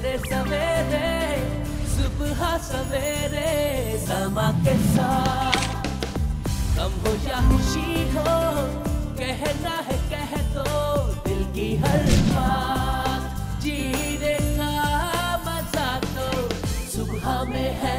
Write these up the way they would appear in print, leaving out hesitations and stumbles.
सवेरे सवेरे सुबह सवेरे समा के साथ, गम हो या खुशी हो, कहना है कह दो दिल की हर बात, जीने का मजा तो सुबह में है।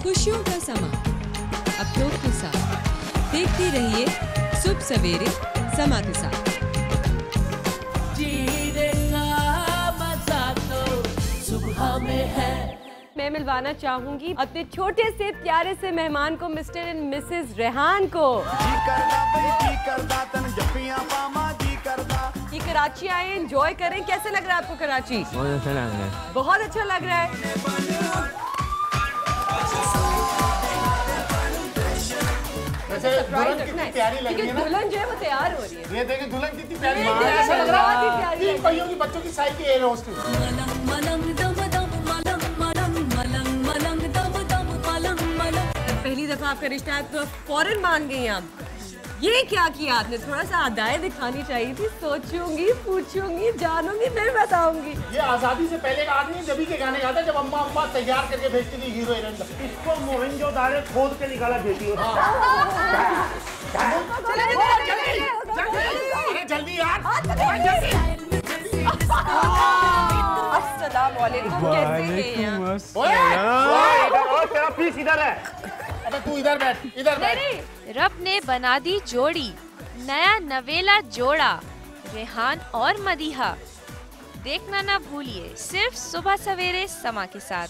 खुशियों का समा अपनों के साथ, देखते रहिए सुबह सवेरे समा के साथ। जीने का मजा तो सुबह में है। मैं मिलवाना चाहूंगी अपने छोटे से प्यारे से मेहमान को, मिस्टर एंड मिसेस रेहान को। ये कराची आए, एंजॉय करें। कैसे लग रहा है आपको कराची? बहुत अच्छा लग रहा है। बहुत अच्छा लग रहा है। दुल्हन कितनी प्यारी लग रही है ना? दुल्हन जो है वो तैयार हो रही है। ये देखिए दुल्हन कितनी प्यारी ये लग रही है। ऐसा लग रहा है प्यारी तीन पहियों की बच्चों की साइकिल एयर होस्टेस। पहली दफा आपका रिश्ता है तो फौरन मान गई आप। ये क्या किया आपने? थोड़ा सा अदाएं दिखानी चाहिए थी। सोचूंगी, पूछूंगी, जानूंगी, फिर बताऊंगी। ये आजादी से पहले का आदमी जब के गाने गाता, जब अम्मा अम्मा तैयार करके भेजती थी हीरो हीरोइन। इसको मोहनजोदाड़ो खोद के निकाला बेटी। जल्दी यार, अस्सलाम वालेकुम, कैसे हैं आप? ओए तेरा पीस इधर है। अबे तू इधर बैठ, इधर बैठ। रब ने बना दी जोड़ी, नया नवेला जोड़ा, रेहान और मदीहा। देखना ना भूलिए सिर्फ सुबह सवेरे समा के साथ।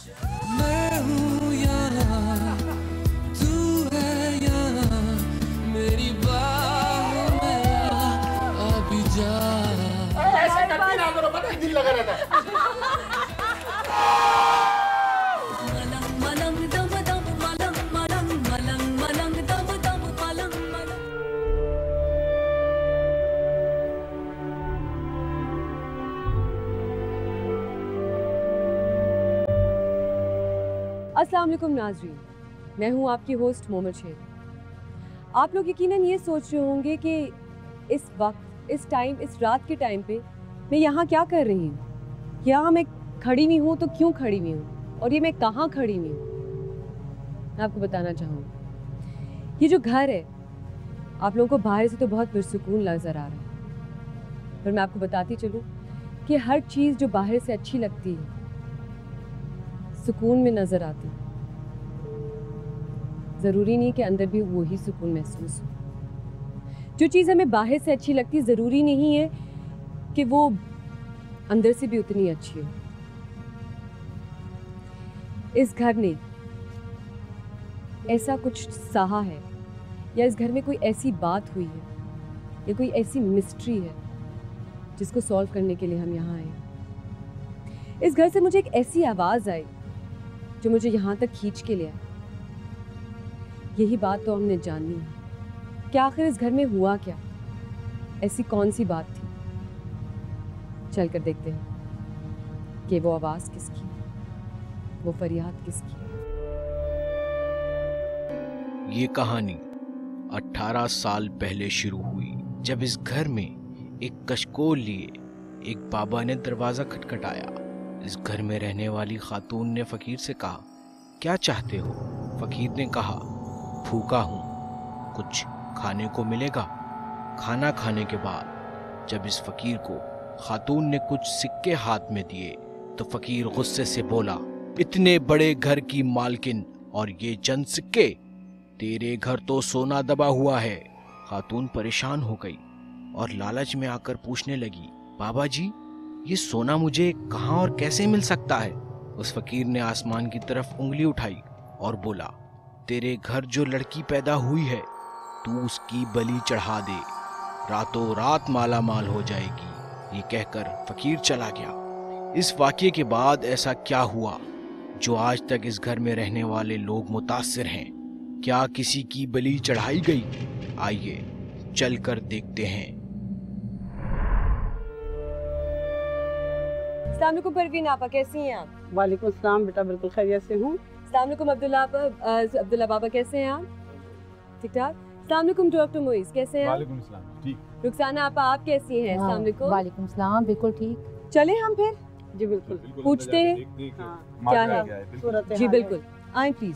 मैं हूँ यहाँ, तू है यहाँ, मेरी बाहों में आ भी जा। ऐसे करती ना करो, पता है दिल लगा रहता है। अस्सलाम वालेकुम नाज़रीन, मैं हूँ आपकी होस्ट मोमल शेर। आप लोग यकीनन ये सोच रहे होंगे कि इस वक्त, इस टाइम, इस रात के टाइम पे मैं यहाँ क्या कर रही हूँ, यहाँ मैं खड़ी हुई हूँ तो क्यों खड़ी हुई हूँ, और ये मैं कहाँ खड़ी हुई हूँ। मैं आपको बताना चाहूँगी, ये जो घर है आप लोगों को बाहर से तो बहुत पुरसुकून नज़र आ रहा है, पर मैं आपको बताती चलूँ कि हर चीज़ जो बाहर से अच्छी लगती है सुकून में नजर आती है। जरूरी नहीं कि अंदर भी वही सुकून महसूस हो। जो चीज़ हमें बाहर से अच्छी लगती है जरूरी नहीं है कि वो अंदर से भी उतनी अच्छी हो। इस घर ने ऐसा कुछ सहा है, या इस घर में कोई ऐसी बात हुई है, या कोई ऐसी मिस्ट्री है जिसको सॉल्व करने के लिए हम यहाँ आए। इस घर से मुझे एक ऐसी आवाज़ आई जो मुझे यहाँ तक खींच के लिया। यही बात तो हमने जाननी है कि आखिर इस घर में हुआ क्या, ऐसी कौन सी बात थी। चलकर देखते हैं कि वो आवाज़ किसकी, वो फरियाद किसकी। ये कहानी 18 साल पहले शुरू हुई, जब इस घर में एक कशकोल लिए एक बाबा ने दरवाजा खटखटाया। इस घर में रहने वाली खातून ने फकीर से कहा, क्या चाहते हो? फकीर ने कहा, भूखा हूँ, कुछ खाने को मिलेगा? खाना खाने के बाद जब इस फकीर को खातून ने कुछ सिक्के हाथ में दिए तो फकीर गुस्से से बोला, इतने बड़े घर की मालकिन और ये चंद सिक्के? तेरे घर तो सोना दबा हुआ है। खातून परेशान हो गई और लालच में आकर पूछने लगी, बाबा जी ये सोना मुझे कहाँ और कैसे मिल सकता है? उस फकीर ने आसमान की तरफ उंगली उठाई और बोला, तेरे घर जो लड़की पैदा हुई है तू उसकी बलि चढ़ा दे, रातों रात माला माल हो जाएगी। ये कहकर फकीर चला गया। इस वाक़ये के बाद ऐसा क्या हुआ जो आज तक इस घर में रहने वाले लोग मुतासिर हैं? क्या किसी की बलि चढ़ाई गई? आइए चलकर देखते हैं। अस्सलाम वालेकुम परवीन आपा, कैसी हैं आप? वालेकुम अस्सलाम बेटा, बिल्कुल खैरियत से हूँ। अस्सलाम वालेकुम अब्दुल्ला बाबा, कैसे हैं आप? ठीक ठाक। अस्सलाम वालेकुम डॉक्टर मोइस, कैसे हैं आप? वालेकुम अस्सलाम, ठीक। रुखसाना आपा, आप कैसी हैं? अस्सलाम वालेकुम। वालेकुम सलाम, बिल्कुल ठीक। चले हम फिर जी बिल्कुल पूछते हैं क्या है सूरत जी बिल्कुल, आए प्लीज।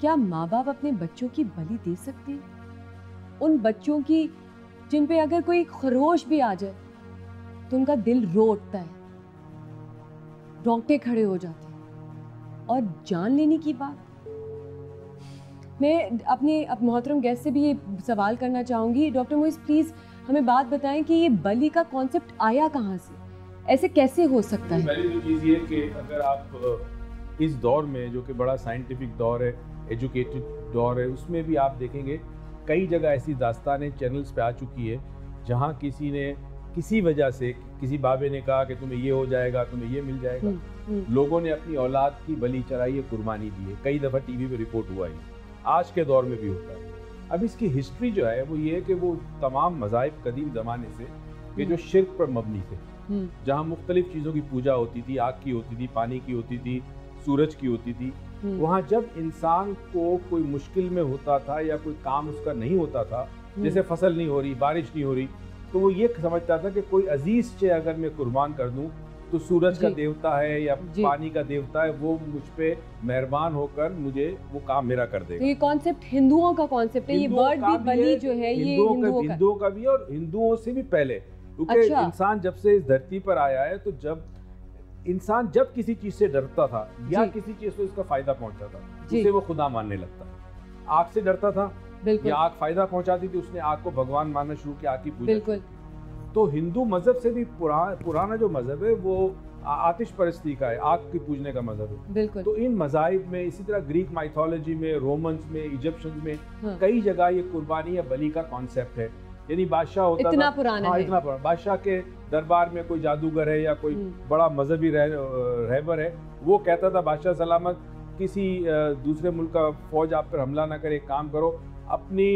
क्या माँ बाप अपने बच्चों की बलि दे सकते हैं? उन बच्चों की जिन पे अगर कोई खरोश भी आ जाए तो उनका दिल रो उठता है, रोंगटे खड़े हो जाते हैं। और जान लेने की बात, मैं अपने मोहतरम गेस्ट से भी ये सवाल करना चाहूँगी। डॉक्टर मोइस प्लीज़ हमें बात बताएं कि ये बलि का कॉन्सेप्ट आया कहाँ से, ऐसे कैसे हो सकता है? पहली तो चीज़ ये कि अगर आप इस दौर में जो कि बड़ा साइंटिफिक दौर है, एजुकेटेड दौर है, उसमें भी आप देखेंगे कई जगह ऐसी दास्तानें चैनल्स पे आ चुकी है जहाँ किसी ने किसी वजह से, किसी बाबे ने कहा कि तुम्हें ये हो जाएगा, तुम्हें ये मिल जाएगा, लोगों ने अपनी औलाद की बलि चढ़ाई है, कुर्बानी दी है। कई दफ़ा टीवी पे रिपोर्ट हुआ है, आज के दौर में भी होता है। अब इसकी हिस्ट्री जो है वो ये है कि वो तमाम मज़ाहिब कदीम ज़माने से कि जो शिर्क पर मबनी थे, जहाँ मुख्तलिफ चीज़ों की पूजा होती थी, आग की होती थी, पानी की होती थी, सूरज की होती थी, वहाँ जब इंसान को कोई मुश्किल में होता था या कोई काम उसका नहीं होता था, जैसे फसल नहीं हो रही, बारिश नहीं हो रही, तो वो ये समझता था कि कोई अजीज से अगर मैं कुर्बान कर दूं तो सूरज का देवता है या पानी का देवता है, वो मुझ पे मेहरबान होकर मुझे वो काम मेरा कर देगा। तो ये कॉन्सेप्ट हिंदुओं का कॉन्सेप्ट है, ये वर्ड भी बलि जो है ये हिंदुओं का भी और हिंदुओं से भी पहले, क्योंकि इंसान जब से इस धरती पर आया है तो जब इंसान जब किसी चीज से डरता था या किसी चीज से उसका फायदा पहुंचता था उसे वो खुदा मानने लगता है। आग से डरता था या आग फायदा पहुंचाती थी, उसने आग को भगवान मानना शुरू किया, आग की पूजा। तो हिंदू मजहब से भी पुराना जो मजहब है वो आतिश परस्ती का है, आग की पूजने का मजहब है। तो इन मज़ाहिब में, इसी तरह ग्रीक माइथोलॉजी में, रोमन्स में, इजिप्शियंस में कई जगह ये कुर्बानी या बलि का कॉन्सेप्ट है। यानी बादशाह होता इतना था, पुराना है। इतना पुराना। बादशाह के दरबार में कोई जादूगर है या कोई बड़ा मजहबी रहबर है, वो कहता था बादशाह सलामत किसी दूसरे मुल्क का फौज आप पर हमला ना करे, काम करो, अपनी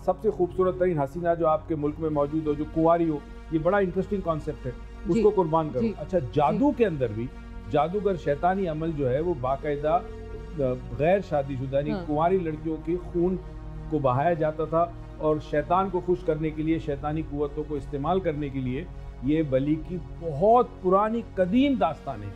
सबसे खूबसूरत तरीन हसीना जो आपके मुल्क में मौजूद हो, जो कुंवारी हो, ये बड़ा इंटरेस्टिंग कॉन्सेप्ट है, उसको कुर्बान करो। अच्छा, जादू के अंदर भी जादूगर शैतानी अमल जो है वो बाकायदा गैर शादीशुदा यानी कुंवारी लड़कियों के खून को बहाया जाता था और शैतान को खुश करने के लिए, शैतानी कुव्वतों को इस्तेमाल करने के लिए ये बलि की बहुत पुरानी कदीम दास्तान है।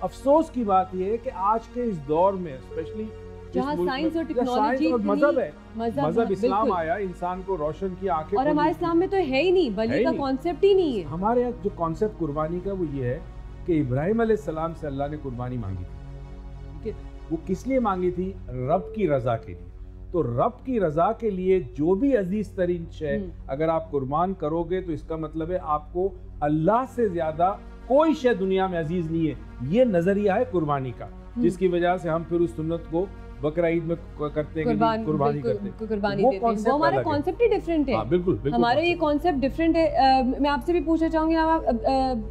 अफसोस की बात यह है कि आज के इस दौर में स्पेशली जहाँ साइंस और टेक्नोलॉजी और मजहब है, मजहब इस्लाम आया, इंसान को रोशन की आंखें, और हमारे इस्लाम में तो है ही नहीं, बलि का कॉन्सेप्ट ही नहीं है। हमारे यहाँ जो कॉन्सेप्ट कुर्बानी का वो ये है कि इब्राहिम अलैहिस्सलाम से अल्लाह ने कुर्बानी मांगी थी। ठीक है, वो किस लिए मांगी थी? रब की रजा के लिए। तो रब की रजा के लिए जो भी अजीज तरीन शय अगर आप कुर्बान करोगे तो इसका मतलब है आपको अल्लाह से ज्यादा कोई शय दुनिया में अजीज नहीं है। ये नजरिया है कुर्बानी का, जिसकी वजह से हम फिर उस सुन्नत को बकरा ईद में करते हैं, कुर्बानी करते हैं। वो हमारा कॉन्सेप्ट ही डिफरेंट है। बिल्कुल, हमारा ये कॉन्सेप्ट डिफरेंट है। मैं आपसे भी पूछना चाहूंगी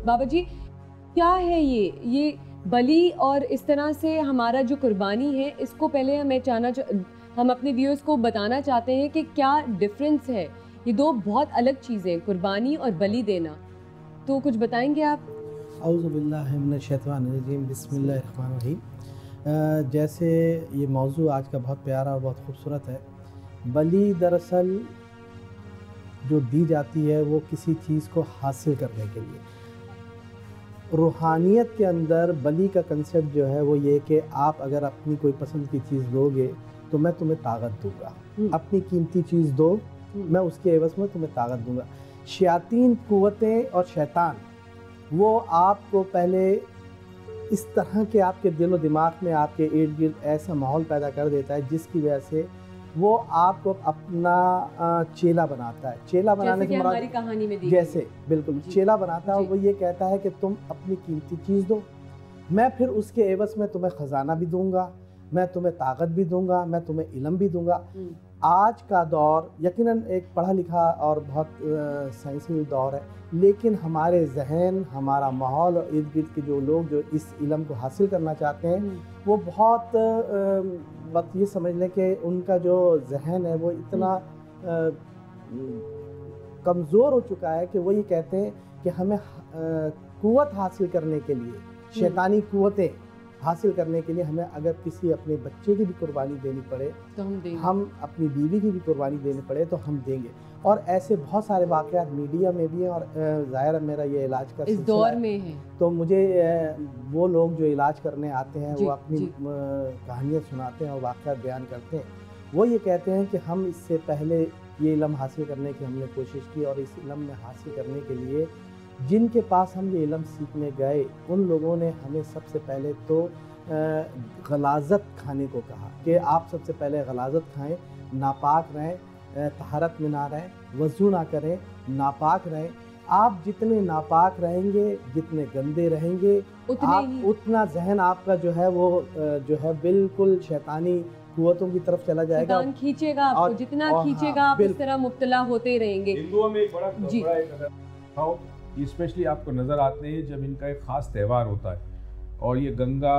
बाबा जी, क्या है ये बलि और इस तरह से हमारा जो कुर्बानी है, इसको पहले हम अपने व्यूअर्स को बताना चाहते हैं कि क्या डिफरेंस है। ये दो बहुत अलग चीज़ें हैं, कुर्बानी और बलि देना, तो कुछ बताएंगे आप? औज़ु बिल्लाहि मिनश शैतानिर रजीम, बिस्मिल्लाहिर रहमानिर रहीम। जैसे ये मौजू आज का बहुत प्यारा और बहुत खूबसूरत है। बलि दरअसल जो दी जाती है वो किसी चीज़ को हासिल करने के लिए। रूहानियत के अंदर बलि का कंसेप्ट जो है वो ये कि आप अगर अपनी कोई पसंद की चीज़ दोगे तो मैं तुम्हें ताकत दूंगा, अपनी कीमती चीज़ दो, मैं उसके एवज़ में तुम्हें ताकत दूंगा। शयातीन कुव्वतें और शैतान वो आपको पहले इस तरह के आपके दिलो दिमाग में आपके इर्द गिर्द ऐसा माहौल पैदा कर देता है जिसकी वजह से वो आपको अपना चेला बनाता है। चेला बनाने जैसे से हमारी कहानी में जैसे बिल्कुल चेला बनाता है और वो ये कहता है कि तुम अपनी कीमती चीज़ दो, मैं फिर उसके एवज में तुम्हें ख़जाना भी दूंगा, मैं तुम्हें ताकत भी दूंगा, मैं तुम्हें इल्म भी दूंगा। आज का दौर यकीनन एक पढ़ा लिखा और बहुत साइंसी दौर है, लेकिन हमारे जहन, हमारा माहौल और इर्द गिर्द के जो लोग जो इस इल्म को हासिल करना चाहते हैं वो बहुत बस ये समझ लें कि उनका जो जहन है वो इतना कमज़ोर हो चुका है कि वो ये कहते हैं कि हमें कुव्वत हासिल करने के लिए, शैतानी कुव्वतें हासिल करने के लिए हमें अगर किसी अपने बच्चे की भी कुर्बानी देनी पड़े तो हम देंगे, हम अपनी बीवी की भी कुर्बानी देनी पड़े तो हम देंगे। और ऐसे बहुत सारे वाक़यात मीडिया में भी हैं और ज़ाहिर मेरा ये इलाज का इस दौर में है, तो मुझे वो लोग जो इलाज करने आते हैं वो अपनी कहानियाँ सुनाते हैं और वाक़यात बयान करते हैं। वो ये कहते हैं कि हम इससे पहले ये इल्म हासिल करने की हमने कोशिश की और इस इल्म में हासिल करने के लिए जिनके पास हम ये इल्म सीखने गए उन लोगों ने हमें सबसे पहले तो गलाज़त खाने को कहा कि आप सबसे पहले गलाज़त खाएं, नापाक रहें, तहारत में ना रहें, वज़ू ना करें, नापाक रहें। आप जितने नापाक रहेंगे, जितने गंदे रहेंगे, उतना जहन आपका जो है वो जो है बिल्कुल शैतानी कुव्वतों की तरफ चला जाएगा, खींचेगा आपको, जितना खींचेगा आप इस तरह मुब्तला होते रहेंगे। हिंदुओं में एक बड़ा स्पेशली आपको नज़र आते हैं जब इनका एक ख़ास त्यौहार होता है और ये गंगा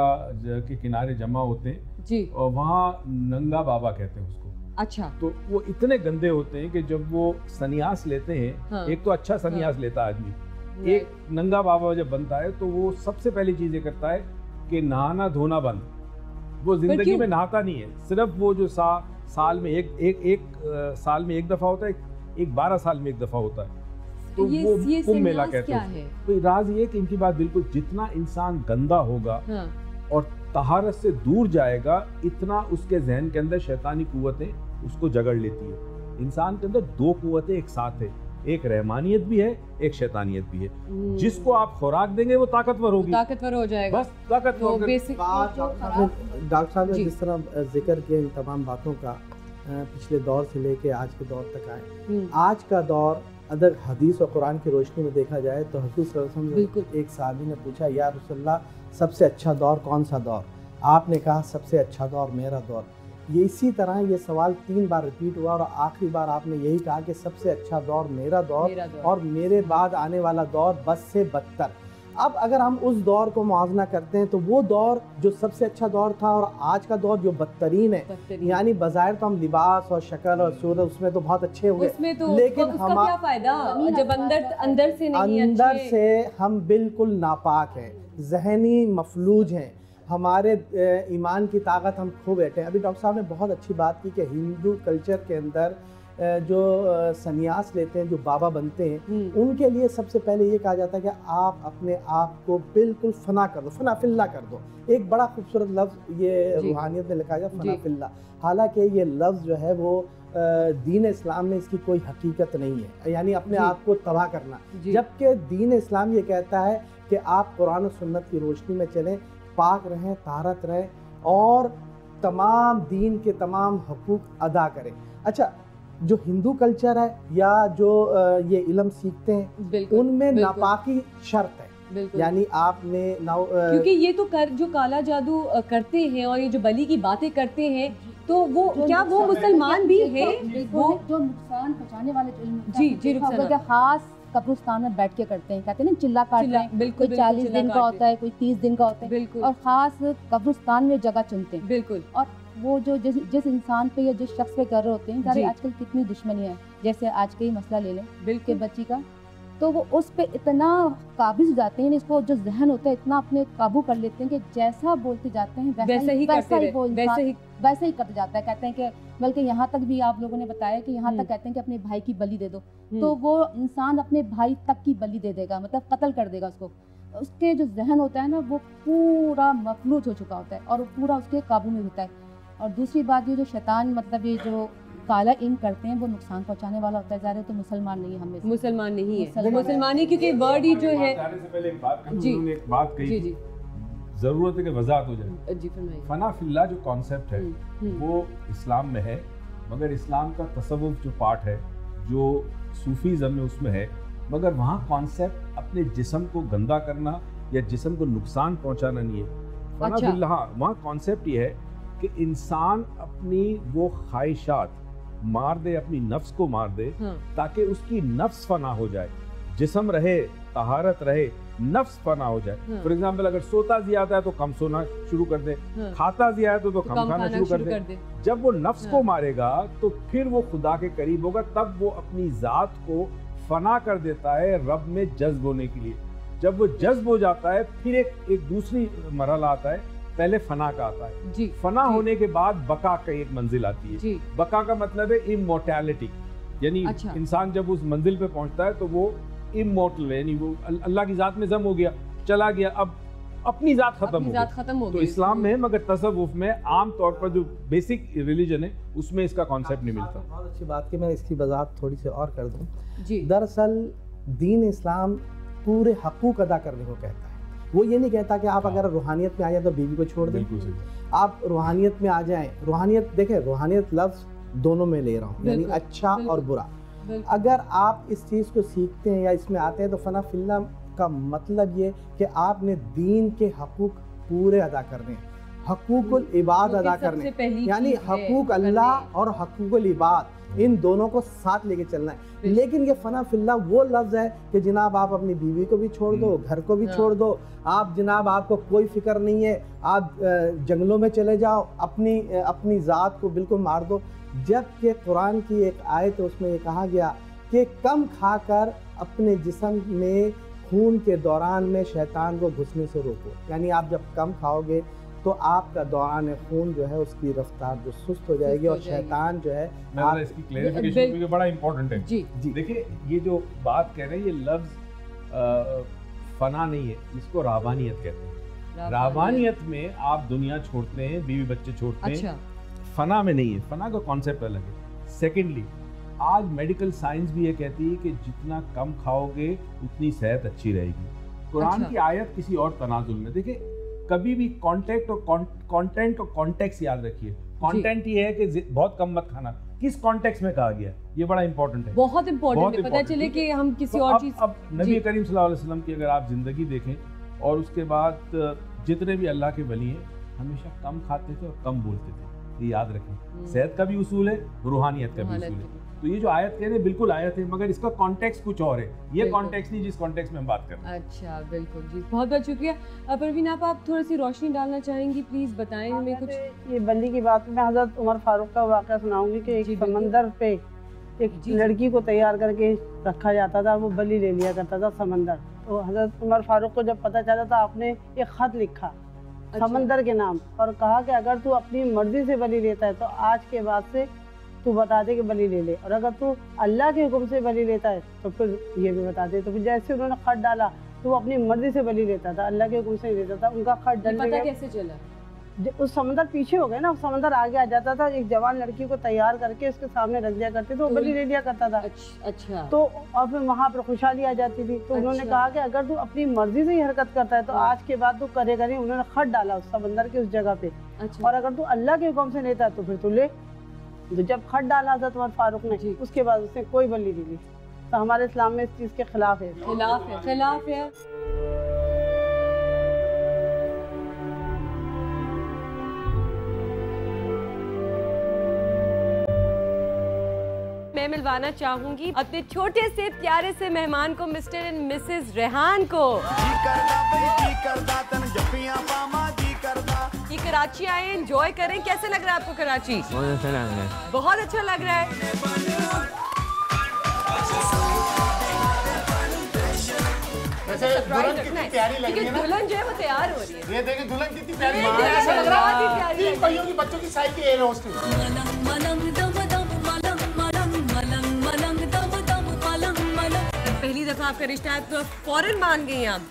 के किनारे जमा होते हैं जी, और वहाँ नंगा बाबा कहते हैं उसको। अच्छा, तो वो इतने गंदे होते हैं कि जब वो सन्यास लेते हैं, हाँ, एक तो अच्छा सन्यास लेता है आदमी, एक नंगा बाबा जब बनता है तो वो सबसे पहली चीज़ ये करता है कि नहाना धोना बंद। वो जिंदगी में नहाता नहीं है, सिर्फ वो जो साल में एक साल में एक दफ़ा होता है, एक 12 साल में एक दफ़ा होता है, तो वो कुंभ मेला कहते हैं। तो राज ये कि इनकी बात बिल्कुल, जितना इंसान गंदा होगा हाँ, और तहारत से दूर जाएगा इतना उसके जहन के अंदर शैतानी कुव्वतें उसको जगड़ लेती है। इंसान के अंदर दो कुव्वतें एक साथ है, एक रहमानियत भी है, एक शैतानियत भी है। जिसको आप खुराक देंगे वो ताकतवर होगी, ताकतवर हो जाएगा, बस ताकतवर। डॉक्टर साहब ने जिस तरह जिक्र किया इन तमाम बातों का पिछले दौर से लेके आज के दौर तक आए, आज का दौर अगर हदीस और कुरान की रोशनी में देखा जाए तो हुज़ूर सल्लल्लाहु अलैहि वसल्लम एक सहाबी ने पूछा, या रसूलल्लाह सबसे अच्छा दौर कौन सा दौर? आपने कहा सबसे अच्छा दौर मेरा दौर। ये इसी तरह ये सवाल 3 बार रिपीट हुआ और आखिरी बार आपने यही कहा कि सबसे अच्छा दौर मेरा दौर और मेरे बाद आने वाला दौर बद से बदतर। अब अगर हम उस दौर को मुआवजा करते हैं तो वो दौर जो सबसे अच्छा दौर था और आज का दौर जो बदतरीन है, यानी बज़ाहिर तो हम लिबास और शक्ल और सूरत उसमें तो बहुत अच्छे हुए, तो लेकिन हम क्या फायदा जब अंदर से नहीं, अंदर से हम बिल्कुल नापाक हैं, जहनी मफलूज हैं, हमारे ईमान की ताकत हम खो बैठे हैं। अभी डॉक्टर साहब ने बहुत अच्छी बात की कि हिंदू कल्चर के अंदर जो सन्यास लेते हैं, जो बाबा बनते हैं, उनके लिए सबसे पहले ये कहा जाता है कि आप अपने आप को बिल्कुल फना कर दो, फना फिल्ला कर दो। एक बड़ा खूबसूरत लफ्ज़ ये रूहानियत में लिखा गया, फना फिल्ला। हालांकि ये लफ्ज़ जो है वो दीन इस्लाम में इसकी कोई हकीकत नहीं है, यानी अपने आप को तबाह करना, जबकि दीन इस्लाम ये कहता है कि आप कुरान और सुन्नत की रोशनी में चलें, पाक रहें, तारत रहें और तमाम दीन के तमाम हकूक़ अदा करें। अच्छा, जो हिंदू कल्चर है या जो ये इल्म सीखते हैं उनमें नापाकी शर्त है, यानी आपने क्योंकि ये तो जो काला जादू करते हैं और ये जो बली की बातें करते हैं तो वो क्या वो मुसलमान भी है? वो जो नुकसान पहुंचाने वाले जी खास कब्रिस्तान में बैठ के करते हैं, कहते हैं ना चिल्ला काट रहे हैं, कोई 40 दिन का होता है, कोई 30 दिन का होता है, और खास कब्रिस्तान में जगह चुनते हैं। बिल्कुल। और वो जो जिस इंसान पे या जिस शख्स पे कर रहे होते हैं, सारे आजकल कितनी दुश्मनियां हैं, जैसे आज के ही मसला ले लें के बच्ची का, तो वो उस पे इतना काबिज हो जाते हैं, इसको जो जहन होता है इतना अपने काबू कर लेते हैं कि जैसा बोलते जाते हैं वैसा ही करते जाता है। कहते हैं कि बल्कि यहाँ तक भी आप लोगों ने बताया कि यहाँ तक कहते हैं कि अपने भाई की बलि दे दो, तो वो इंसान अपने भाई तक की बलि दे देगा, मतलब कत्ल कर देगा उसको। उसके जो जहन होता है ना वो पूरा मफलूज हो चुका होता है और पूरा उसके काबू में होता है। और दूसरी बात ये जो शैतान मतलब ये जो काला इल्म करते हैं वो नुकसान पहुंचाने वाला होता है, ज़्यादा तो मुसलमान नहीं है, हम मुसलमान नहीं है, वो मुसलमान है क्योंकि वर्ड ही जो है एक बात कही ज़रूरत है कि वजाहत हो जाए। जी फरमाइए। फना फिल्ला जो कॉन्सेप्ट है वो इस्लाम में है, मगर इस्लाम का तसव्वुफ जो पार्ट है, जो सूफीज़म में उसमें है, मगर वहाँ कॉन्सेप्ट अपने जिस्म को गंदा करना या जिस्म को नुकसान पहुँचाना नहीं है। फना अच्छा। फिल्ला, हाँ, वहाँ कॉन्सेप्ट ये है कि इंसान अपनी वो ख्वाहिशात मार दे, अपनी नफ्स को मार दे, ताकि उसकी नफ्स फना हो जाए, जिस्म रहे, तहारत रहे, नफ्स फना हो जाए। फॉर एग्जाम्पल, अगर सोता ज्यादा है तो कम सोना शुरू कर दे, खाता ज्यादा है तो कम खाना शुरू कर दे। जब वो नफ्स को मारेगा तो फिर वो खुदा के करीब होगा, तब वो अपनी जात को फना कर देता है रब में जज्ब होने के लिए। जब वो जज्ब हो जाता है फिर एक दूसरी मरहला आता है, पहले फना का आता है। जी, फना जी। होने के बाद बका का एक मंजिल आती है। जी। बका का मतलब है इमोर्टैलिटी, यानी अच्छा। इंसान जब उस मंजिल पे पहुंचता है तो वो इमोर्टल है, यानी वो अल्लाह की जात में जम हो गया, चला गया, अब अपनी जात खत्म हो गई। तो इस्लाम में, मगर तसव्वुफ में आम तौर पर जो बेसिक रिलीजन है उसमें इसका कॉन्सेप्ट नहीं मिलता। बहुत अच्छी बात की, मैं इसकी वजाहत थोड़ी सी और कर दूं। जी। दरअसल दीन इस्लाम पूरे हकूक अदा करने को कहता है। वो ये नहीं कहता कि आप अगर रूहानियत में आ जाए तो बीवी को छोड़ दें, आप रूहानियत में आ जाएं। रूहानियत देखें, रूहानियत लफ्ज़ दोनों में ले रहा हूँ, यानी अच्छा और बुरा। अगर आप इस चीज़ को सीखते हैं या इसमें आते हैं तो फना फिल्ला का मतलब ये कि आपने दीन के हकूक पूरे अदा करने हैं, हकूकुल इबाद अदा करने, यानी हकूक अल्लाह और हकूकुल इबाद, इन दोनों को साथ लेके चलना है। लेकिन ये फना फिल्ला वो लफ्ज़ है कि जनाब आप अपनी बीवी को भी छोड़ दो, घर को भी छोड़ दो, आप जनाब आपको कोई फिक्र नहीं है, आप जंगलों में चले जाओ, अपनी ज़ात को बिल्कुल मार दो। जबकि कुरान की एक आयत है उसमें ये कहा गया कि कम खाकर अपने जिस्म में खून के दौरान में शैतान को घुसने से रोको, यानी आप जब कम खाओगे तो आपका दौरान खून जो है उसकी रफ्तार जो सुस्त हो जाएगी और शैतान जो है। मैं इसकी क्लैरिफिकेशन भी बड़ा इंपॉर्टेंट है। जी जी। देखिए, ये जो बात कह रहे हैं ये लफ्ज़ फना नहीं है, इसको रावानियत कहते हैं। रावानियत में आप दुनिया छोड़ते हैं, बीवी बच्चे छोड़ते हैं, फना में नहीं है। फना का कॉन्सेप्ट अलग है। सेकेंडली, आज मेडिकल साइंस भी ये कहती है कि जितना कम खाओगे उतनी सेहत अच्छी रहेगी। कुरान की आयत किसी और तनाजुल में, देखिए कभी भी कॉन्टेंट और कॉन्टेक्स्ट याद रखिए। कॉन्टेंट ये है कि बहुत कम मत खाना, किस कॉन्टेक्स्ट में कहा गया, ये बड़ा इंपॉर्टेंट है, बहुत इंपॉर्टेंट है, पता चले कि हम किसी और चीज। अब नबी करीम सल्लल्लाहु अलैहि वसल्लम की अगर आप जिंदगी देखें और उसके बाद जितने भी अल्लाह के वली हैं हमेशा कम खाते थे और कम बोलते थे, ये याद रखें। सेहत का भी उसूल है, रूहानियत का भी उसूल है। तो ये जो आयत कह रहे हैं बिल्कुल आयत है, मगर इसका कॉन्टेक्स्ट कुछ और है, ये कॉन्टेक्स्ट नहीं जिस कॉन्टेक्स्ट में हम बात कर रहे हैं। अच्छा, बिल्कुल जी, बहुत बहुत शुक्रिया। परवीन, आप थोड़ी सी रोशनी डालना चाहेंगी, प्लीज बताएं हमें कुछ। ये बल्ली की बात में हज़रत उमर फारूक का वाक़या सुनाऊंगी कि एक समंदर पे एक लड़की को तैयार करके रखा जाता था, वो बलि ले लिया करता था समंदर। तो हज़रत उमर फारूक को जब पता चला था, आपने एक ख़त लिखा समंदर के नाम और कहा कि अगर तू अपनी मर्जी से बलि लेता है तो आज के बाद से तू बता दे कि बलि ले ले, और अगर तू अल्लाह के हुक्म से बलि लेता है तो फिर ये भी बता दे। तो फिर जैसे उन्होंने खत डाला तो वो अपनी मर्जी से बलि लेता था, अल्लाह के हुक्म से नहीं लेता था। उनका खत डल पता कैसे चला? उस समंदर पीछे हो गए ना, समंदर आगे आ जाता था, एक जवान लड़की को तैयार करके उसके सामने रख दिया करते थे, वो बलि ले लिया करता था। अच्छा। तो और फिर वहाँ पर खुशहाली आ जाती थी। तो उन्होंने कहा कि अगर तू अपनी मर्जी से ही हरकत करता है तो आज के बाद तू करेगा नहीं। उन्होंने खत डाला उस समंदर के उस जगह पे, और अगर तू अल्लाह के हुक्म से लेता है तो फिर तू ले। तो जब खत डाला हज़रत उमर फारूक ने, उसके बाद उसने कोई बलि नहीं ली। तो हमारे इस्लाम में इस चीज़ के खिलाफ है, खिलाफ है। मैं मिलवाना चाहूंगी अपने छोटे से प्यारे से मेहमान को, मिस्टर एंड मिसेस रेहान को। ये कराची आए, एंजॉय करें। कैसे लग रहा है आपको कराची? बहुत अच्छा लग रहा है। बहुत अच्छा लग रहा है। वैसे दुल्हन कितनी प्यारी लग रही है ना? दुल्हन जो है वो तैयार हो रही है। ये देखिए दुल्हन कितनी प्यारी लग रही है, ऐसा लग रहा है तीन पहियों की बच्चों की साइकिल एयर होस्टेस। पहली दफा आपका रिश्ता है तो फौरन मान गई आप।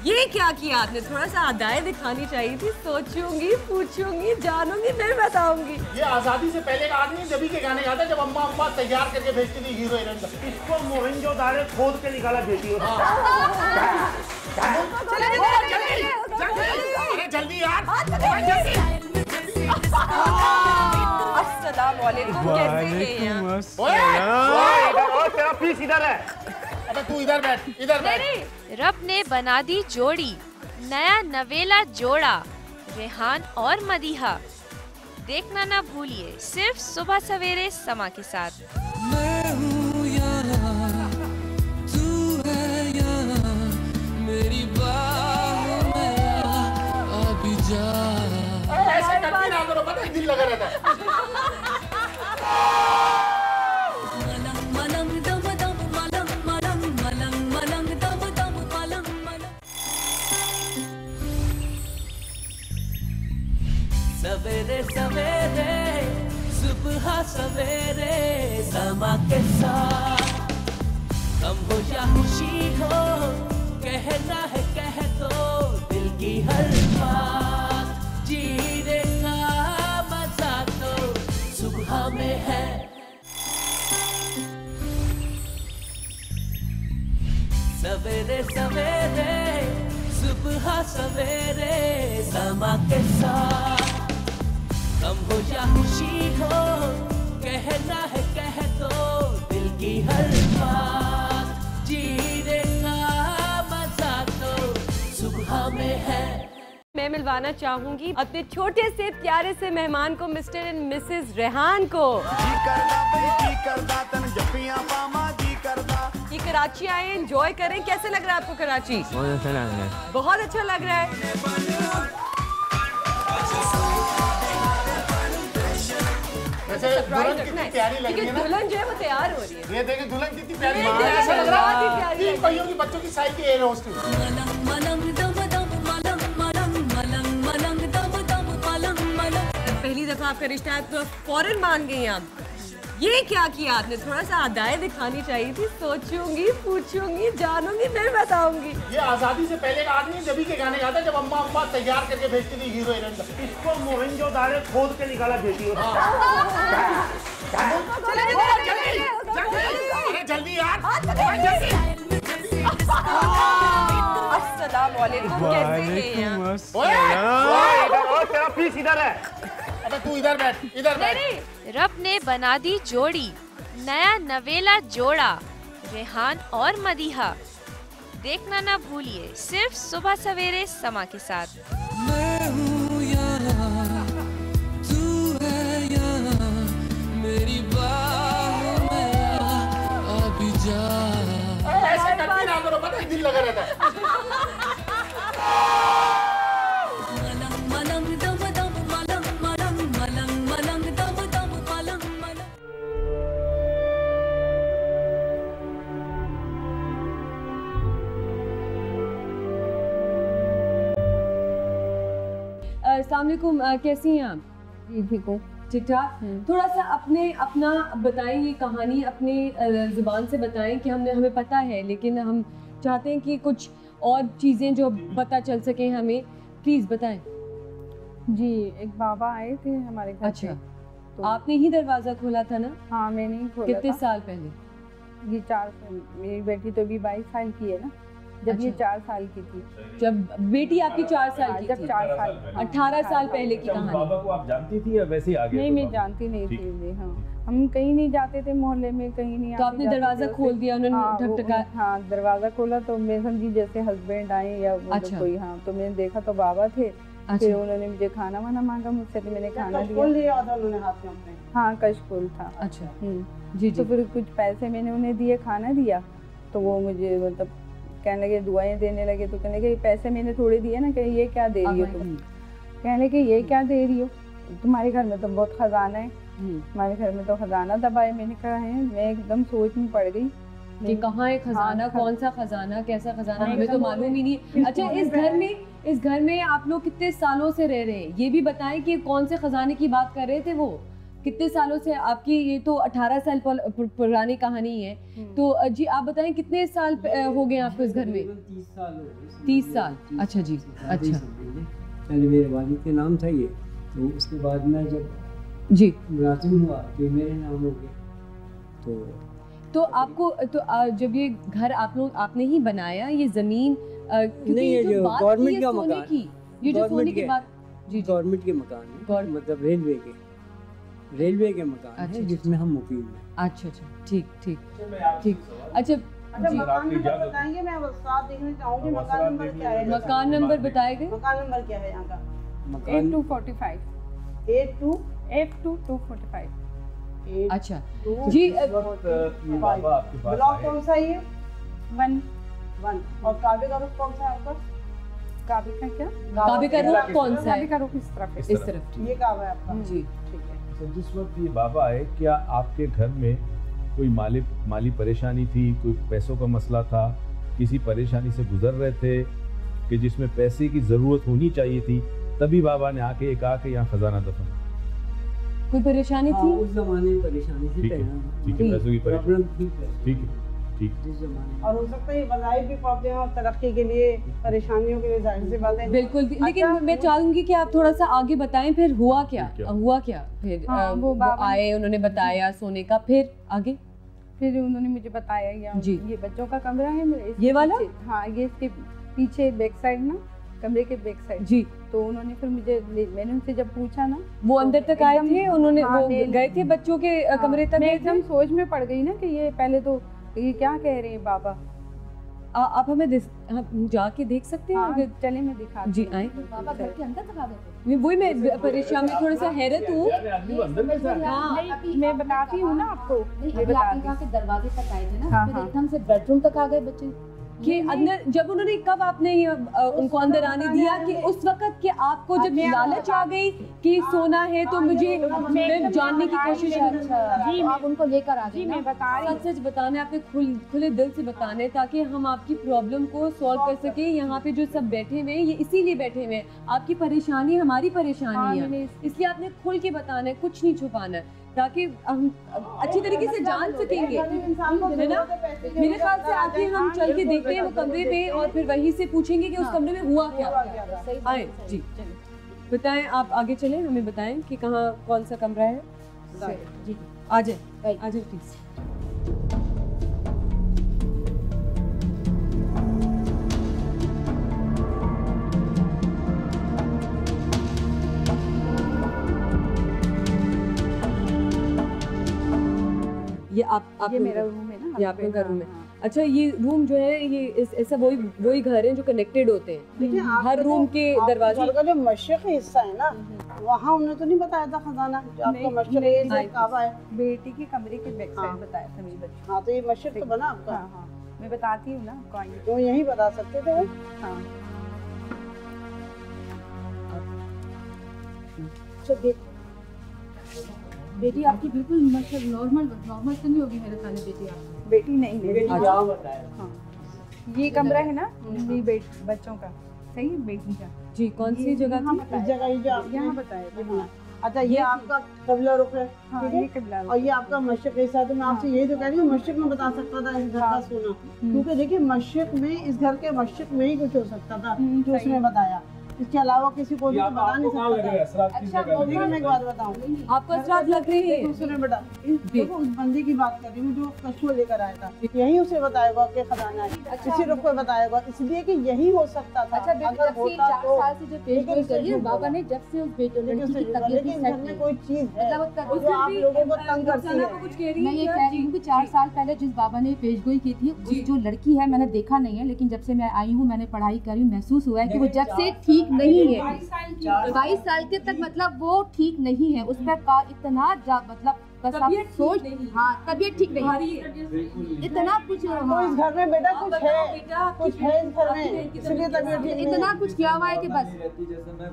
ये क्या किया आपने? थोड़ा सा अदाएं दिखानी चाहिए थी। सोचूंगी, पूछूंगी, जानूंगी, फिर बताऊंगी। ये आजादी से पहले का आदमी जब के गाने गाता, जब अम्मा अम्मा तैयार करके भेजती थी हीरो हीरोइन, इसको मोहनजोदाड़ो खोद के निकाला बेटी। जल्दी यार। अस्सलाम वालेकुम, कैसे हैं आप? ओए तेरा पीस इधर है। अबे तू इधर बैठ, इधर बैठ। रब ने बना दी जोड़ी, नया नवेला जोड़ा, रेहान और मदीहा। देखना ना भूलिए सिर्फ सुबह सवेरे समा के साथ। मैं हूँ यहाँ, तू है यहाँ, मेरी बाहों में अभी जा। ऐसे करती ना करो, पता है दिल लगा रहता है। सवेरे सवेरे सुबह सवेरे समा के साथ, गम हो या खुशी हो, कहना है कह दो दिल की हर बात। जीने का मजा तो सुबह में है। सवेरे सवेरे सुबह सवेरे समा के साथ, गम हो या खुशी हो, कहना है कह दो दिल की हर बात। जीने का मजा तो सुबह में है। मैं मिलवाना चाहूंगी अपने छोटे से प्यारे से मेहमान को, मिस्टर एंड मिसेस रेहान को। ये कराची आए, एंजॉय करें। कैसे लग रहा है आपको कराची? बहुत अच्छा लग रहा है। बहुत अच्छा लग रहा है। दुल्हन कितनी प्यारी लग रही है ना। दुल्हन जो है वो तैयार हो रही है। ये देखें दुल्हन कितनी प्यारी लग रही है। ऐसा लग रहा है 3 पहियों की बच्चों की साइज की एयर होस्टेस। पहली दफा आपका रिश्ता है तो फौरन मान गई आप। ये क्या किया आपने? थोड़ा सा अदाएं दिखानी चाहिए थी। सोचूंगी, पूछूंगी, जानूंगी, फिर बताऊंगी। ये आजादी से पहले का आदमी जब के गाने गाता जब अम्मा अम्मा तैयार करके भेजती थी हीरो हीरोइन को। इसको मोहनजोदाड़ो खोद के निकाला बेटी हो। जल्दी यार। अस्सलाम वालेकुम, कैसे हैं आप? ओए तेरा पीस इधर है। अबे तू इधर बैठ, इधर बैठ। रब ने बना दी जोड़ी, नया नवेला जोड़ा, रेहान और मदीहा। देखना ना भूलिए सिर्फ सुबह सवेरे समा के साथ। मैं हूँ यहाँ, तू है यहाँ, मेरी बाहों में अभी जा। ऐसे करती ना करो, पता है दिल लगा रहता है। अस्सलाम वालेकुम, कैसी हैं आप? जी ठीक हूँ। ठीक ठाक। थोड़ा सा अपना बताएं, ये कहानी अपने ज़ुबान से बताएं कि हमें पता है, लेकिन हम चाहते हैं कि कुछ और चीज़ें जो पता चल सकें हमें। प्लीज़ बताएं। जी, एक बाबा आए थे हमारे घर। अच्छा, तो आपने ही दरवाज़ा खोला था ना? हाँ, मैंने ही खोला। कितने साल पहले? ये 4 साल। मेरी बेटी तो अभी 22 साल की है ना, जब ये 4 साल की थी। जब बेटी आपकी 4 साल की जब थी? 4 साल। 18 साल पहले की कहानी। बाबा को आप जानती थी या वैसे ही आ गए? नहीं, मैं जानती नहीं थी। हाँ, हम कहीं नहीं जाते थे, मोहल्ले में कहीं नहीं। तो आपने दरवाजा खोल दिया, उन्होंने ठकठकाया? हाँ, दरवाजा खोला तो मैं समझी जैसे हस्बैंड आए या कोई। हाँ, तो मैंने देखा तो बाबा थे। फिर उन्होंने मुझे खाना वाना मांगा मुझसे, तो मैंने खाना दिया। हाँ, कशकोल था। अच्छा, जी। तो फिर कुछ पैसे मैंने उन्हें दिए, खाना दिया, तो वो मुझे मतलब कहने लगे, दुआएं देने लगे। तो कहने लगे पैसे मैंने थोड़े दिए ना, कहे ये क्या दे रही हो तुम? कहने लगे ये क्या दे रही हो, तुम्हारे घर में तो बहुत खजाना है। हमारे घर में तो खजाना दबा है। मैंने कहा है, मैं एकदम सोच में पड़ गई कि कहाँ है खजाना, कौन सा खजाना, कैसा खजाना, हमें तो मालूम ही नहीं। अच्छा, इस घर में आप लोग कितने सालों से रह रहे हैं? ये भी बताएं कि कौन से खजाने की बात कर रहे थे वो? कितने सालों से आपकी? ये तो 18 साल पुरानी कहानी है। तो जी आप बताएं कितने साल हो गए आपको इस घर में? 30 साल। अच्छा जी, अच्छा। पहले मेरे वालिद के नाम था ये, तो उसके बाद में जब जी मुलाजिम हुआ तो मेरे नाम हो गए। तो आपको जब ये घर आपने ही बनाया, ये जमीन नहीं, ये जो गवर्नमेंट का मकान, ये जो सोने की बात जी गवर्नमेंट के मकान है, मतलब रेलवे के मकान है जिसमें हम मुकीम हैं। अच्छा ठीक अच्छा मकान नंबर बताएंगे, मैं साथ देखना चाहूंगी मकान नंबर क्या है। मकान नंबर बताएंगे। मकान नंबर क्या है यहाँ का? 8245 8245। अच्छा जी, ब्लॉक कौन सा है? 1 और काबे का रुख कौन सा है आपका? काबे का क्या? काबे का रुख कौन सा है? काबे का रुख इस तरफ ये काबा है आपका जी। ठीक है। तो जिस वक्त ये बाबा आए, क्या आपके घर में कोई माली परेशानी थी, कोई पैसों का मसला था, किसी परेशानी से गुजर रहे थे कि जिसमें पैसे की जरूरत होनी चाहिए थी, तभी बाबा ने आके ये कहा कि यहाँ खजाना दफन? कोई परेशानी थी? उस जमाने में परेशानी थी, ठीक है, पैसों की परेशानी, ठीक है। और हो सकता है ये वज़ाइफ भी प्रॉब्लम और तरक्की के लिए, परेशानियों के लिए, जाहिर सी बात है। बिल्कुल, लेकिन मैं चाहूंगी कि आप थोड़ा सा आगे बताएं, फिर हुआ क्या फिर? वो आए, उन्होंने बताया सोने का, फिर आगे? फिर उन्होंने मुझे बताया ये बच्चों का कमरा है मेरे, ये वाला? हाँ, ये इसके पीछे बैक साइड ना, कमरे के बैक साइड जी। तो उन्होंने फिर मैंने उनसे जब पूछा ना, वो अंदर तक आए थे, उन्होंने वो गए थे बच्चों के कमरे तक? मैं एकदम सोच में पड़ गई ना कि ये पहले तो ये क्या कह रहे हैं बाबा। आप हमें हम जाके देख सकते हैं? हाँ, चले मैं दिखा जी, आए। बाबा घर के अंदर तक आ गए थे। वही मैं परेशान, में थोड़ा सा हैरत हूँ। मैं बताती हूँ ना आपको, दरवाजे तक आए थे ना, फिर एकदम से बेडरूम तक आ गए बच्चे कि अंदर। जब उन्होंने कब आपने उनको अंदर आने दिया कि उस वक्त कि आपको जब लालच आ गई कि सोना है तो मुझे जानने की कोशिश? जी, आप उनको लेकर आ गए। मैं बता रही, सच बताने, आपने खुले दिल से बताने ताकि हम आपकी प्रॉब्लम को सॉल्व कर सके। यहाँ पे जो सब बैठे हुए हैं ये इसीलिए बैठे हुए हैं, आपकी परेशानी हमारी परेशानी है, इसलिए आपने खुल के बताना है, कुछ नहीं छुपाना है, ताकि हम अच्छी तरीके से जान सकेंगे, है ना? मेरे ख्याल से आके हम चल के देखते हैं वो कमरे पे और फिर वहीं से पूछेंगे कि उस कमरे में हुआ क्या। आए जी, बताएं, आप आगे चलें, हमें बताएं कि कहाँ कौन सा कमरा है। जी, आ जाए प्लीज। ये मेरा रूम है ना, ये आपका रूम है। अच्छा, ये रूम जो है ये ऐसा वही घर है जो कनेक्टेड होते हैं, हर रूम के दरवाजे का जो मशरक़ी हिस्सा है ना, वहाँ उन्होंने तो नहीं बताया था खजाना, जो आपका मशरक़ी काबा है। बेटी के कमरे के बैक साइड बताया था मेरी बच्ची। हाँ, तो ये मशरक़ तो बना आपका। हाँ, मैं बताती हूँ ना आपको, तो यही बता सकते थे वो। हाँ, बेटी आपकी बिल्कुल नॉर्मल तो नहीं होगी मेरे ख्याल में। बेटी नहीं। हाँ, ये कमरा है ना ये बच्चों का, सही है, बेटी का। जी, कौन सी जगह थी? इस जगह ही जो यहाँ बताया। अच्छा, ये आपका कबला रुख है, ठीक है, और ये आपका मशरक़ हिस्सा। तो मैं आपसे यही तो कह रही हूँ, मशरक़ में बता सकता था इस घर का सोना, क्योंकि देखिए मशरक़ में, इस घर के मशरक़ में ही कुछ हो सकता था जो उसने बताया, इसके अलावा किसी को भी तो बता नहीं सकता। अच्छा, मैं एक बात बताऊं, आपको असरात लग रहे हैं? सुने बेटा, देखो उस बंदे की बात कर रही हूँ जो कछुआ लेकर आया था, यही उसे बताएगा कि खजाना है, इसी रुख पे बताएगा, इसलिए कि यही हो सकता था। अच्छा, अगर होता तो 4 साल से जो पेशगोई कर रही है बाबा ने, जब से उस लड़की की तबीयत भी सेट नहीं, कोई चीज है जो आप लोगों को तंग करती है। मैं ये कह रही हूँ कि 4 साल पहले जिस बाबा ने पेशगोई की थी, उस जो लड़की है मैंने देखा नहीं है, लेकिन जब से मैं आई हूँ, मैंने पढ़ाई करी, महसूस हुआ है कि वो जब से ठीक नहीं है। 22 साल के तक मतलब वो ठीक नहीं है, उस पर इतना मतलब बस आप सोच, हाँ, तबीयत ठीक नहीं है, इतना कुछ। तो इस घर में बेटा कुछ है इस घर में, इसलिए तबीयत ठीक नहीं है। इतना कुछ किया हुआ है कि बस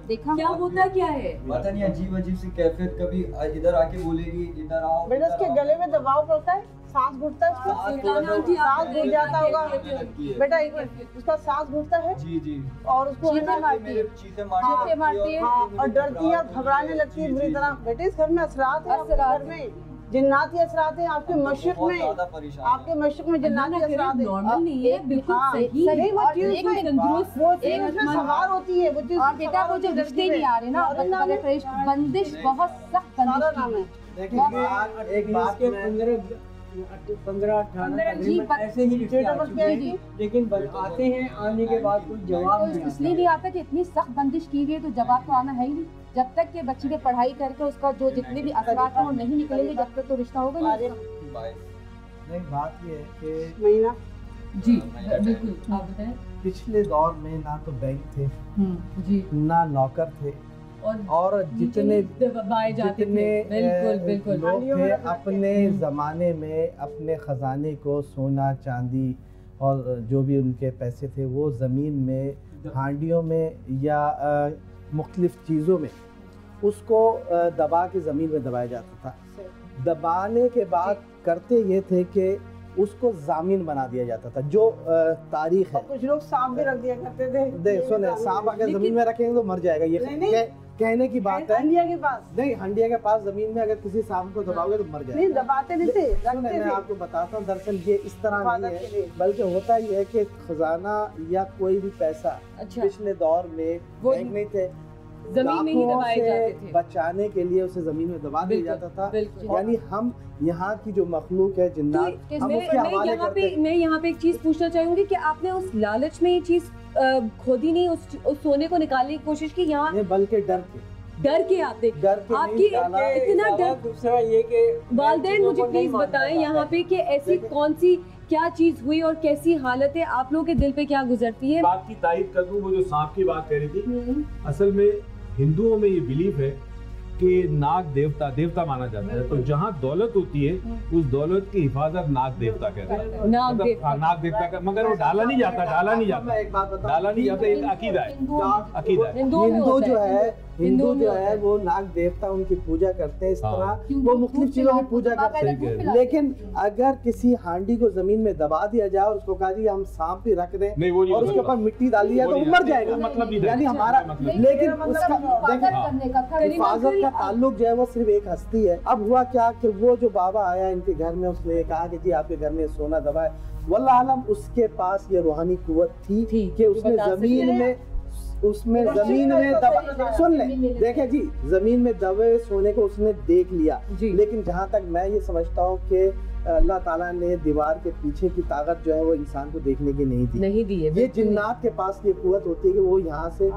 देखा क्या होता क्या है, पता नहीं, अजीब सी कैफियत, कभी इधर आके बोलेगी इधर आओ। बेटा इसके गले में दबाव पड़ता है, सांस घुटता है, सांस घुट जाता होगा बेटा, एक मिनट, उसका सांस घुटता है जी, और उसको चीखें मारती है और डरती है, घबराने लगती है बुरी तरह। बेटे इस घर में असरात है, घर में जिन्नाती असरात है, आपके मशरक़ में, आपके मशरक़ में जिन्नाती असरात है। नॉर्मल नहीं है, बिल्कुल सही नहीं, वो चीज़ उसमें सवार होती है, वो चीज़। और बेटा वो जो रिश्ते नहीं आ रहे ना, बंदिश बहुत सख्त बंदिश है। एक बात 15-18 ऐसे ही रिश्ते आ चुके हैं, लेकिन आते हैं, आने के बाद कोई जवाब नहीं आता। इसलिए नहीं आता कि इतनी सख्त बंदिश की गई है तो जवाब तो आना है ही नहीं। जब तक के बच्चे ने पढ़ाई करके उसका जो जितने भी असरात हैं वो नहीं निकलेंगे जब तक तो रिश्ता होगा नहीं। नहीं, बात ये है कि महीना जी बिल्कुल आप बताएं। पिछले दौर में ना तो बैंक थे जी ना नौकर थे और जितने दबाए जाते थे, बिल्कुल लोग थे अपने ज़माने में अपने ख़जाने को सोना चांदी और जो भी उनके पैसे थे वो ज़मीन में हांडियों में या मुख्तलिफ़ चीज़ों में उसको दबा के ज़मीन में दबाया जाता था। दबाने के बाद करते ये थे कि उसको जामीन बना दिया जाता था, जो तारीख है। कुछ लोग सांप भी रख दिया करते थे। सुने, सांप अगर जमीन में रखेंगे तो मर जाएगा, ये कहने की बात है। हंडिया के पास नहीं, हंडिया के पास जमीन में अगर किसी सांप को दबाओगे तो मर जाएगा। नहीं, दबाते नहीं थे, रखते थे। मैं आपको बताता हूँ, दरअसल ये इस तरह नहीं है, बल्कि होता ही है कि खजाना या कोई भी पैसा पिछले दौर में बैंक नहीं थे, जमीन में ही दबाए जाते थे। बचाने के लिए उसे जमीन में दबा दिया जाता था। यानी हम यहाँ की जो मखलूक है जिन्नात, हम उसके हवाले करते हैं। मैं यहाँ पे एक चीज पूछना चाहूंगी कि आपने उस लालच में ये चीज खोदी नहीं, उस सोने को निकालने की कोशिश की? यहाँ बल्कि डर के आपने आपकी इतना डर। दूसरा ये कि वालिदैन मुझे प्लीज बताएं यहाँ पे कि ऐसी कौन सी क्या चीज हुई और कैसी हालत है, आप लोगों के दिल पे क्या गुजरती है? बात की तारीफ कर दूं, वो जो सांप की बात कह रही थी, असल में हिंदुओं में ये बिलीफ है कि नाग देवता माना जाता है, तो जहाँ दौलत होती है उस दौलत की हिफाजत नाग देवता कहते हैं। नाग देवता का, मगर वो डाला नहीं जाता, एक अकीदा है। हिंदू जो है वो नाग देवता उनकी पूजा करते हैं, इस तरह वो मुख्तलिफ चीजों की पूजा करते हैं। लेकिन अगर किसी हांडी को जमीन में दबा दिया जाए और उसको कहा जी हम सांप भी रख दें और उसके ऊपर मिट्टी डाल दिया तो वो मर जाएगा, यानी हमारा, लेकिन उसका हिफाजत का ताल्लुक जो है वो सिर्फ एक हस्ती है। अब हुआ क्या कि वो जो बाबा आया इनके घर में, उसने कहा कि जी आपके घर में सोना दबा है, वल्लाह आलम उसके पास ये रूहानी कुव्वत थी कि उसने जमीन में दबा, सुन ले, देखे जी, जमीन में दबे सोने को उसने देख लिया। लेकिन जहाँ तक मैं ये समझता हूँ कि अल्लाह ताला ने दीवार के पीछे की ताकत जो है वो इंसान को देखने की नहीं दी है। ये जिन्नात के पास ये कुव्वत होती है कि वो यहाँ से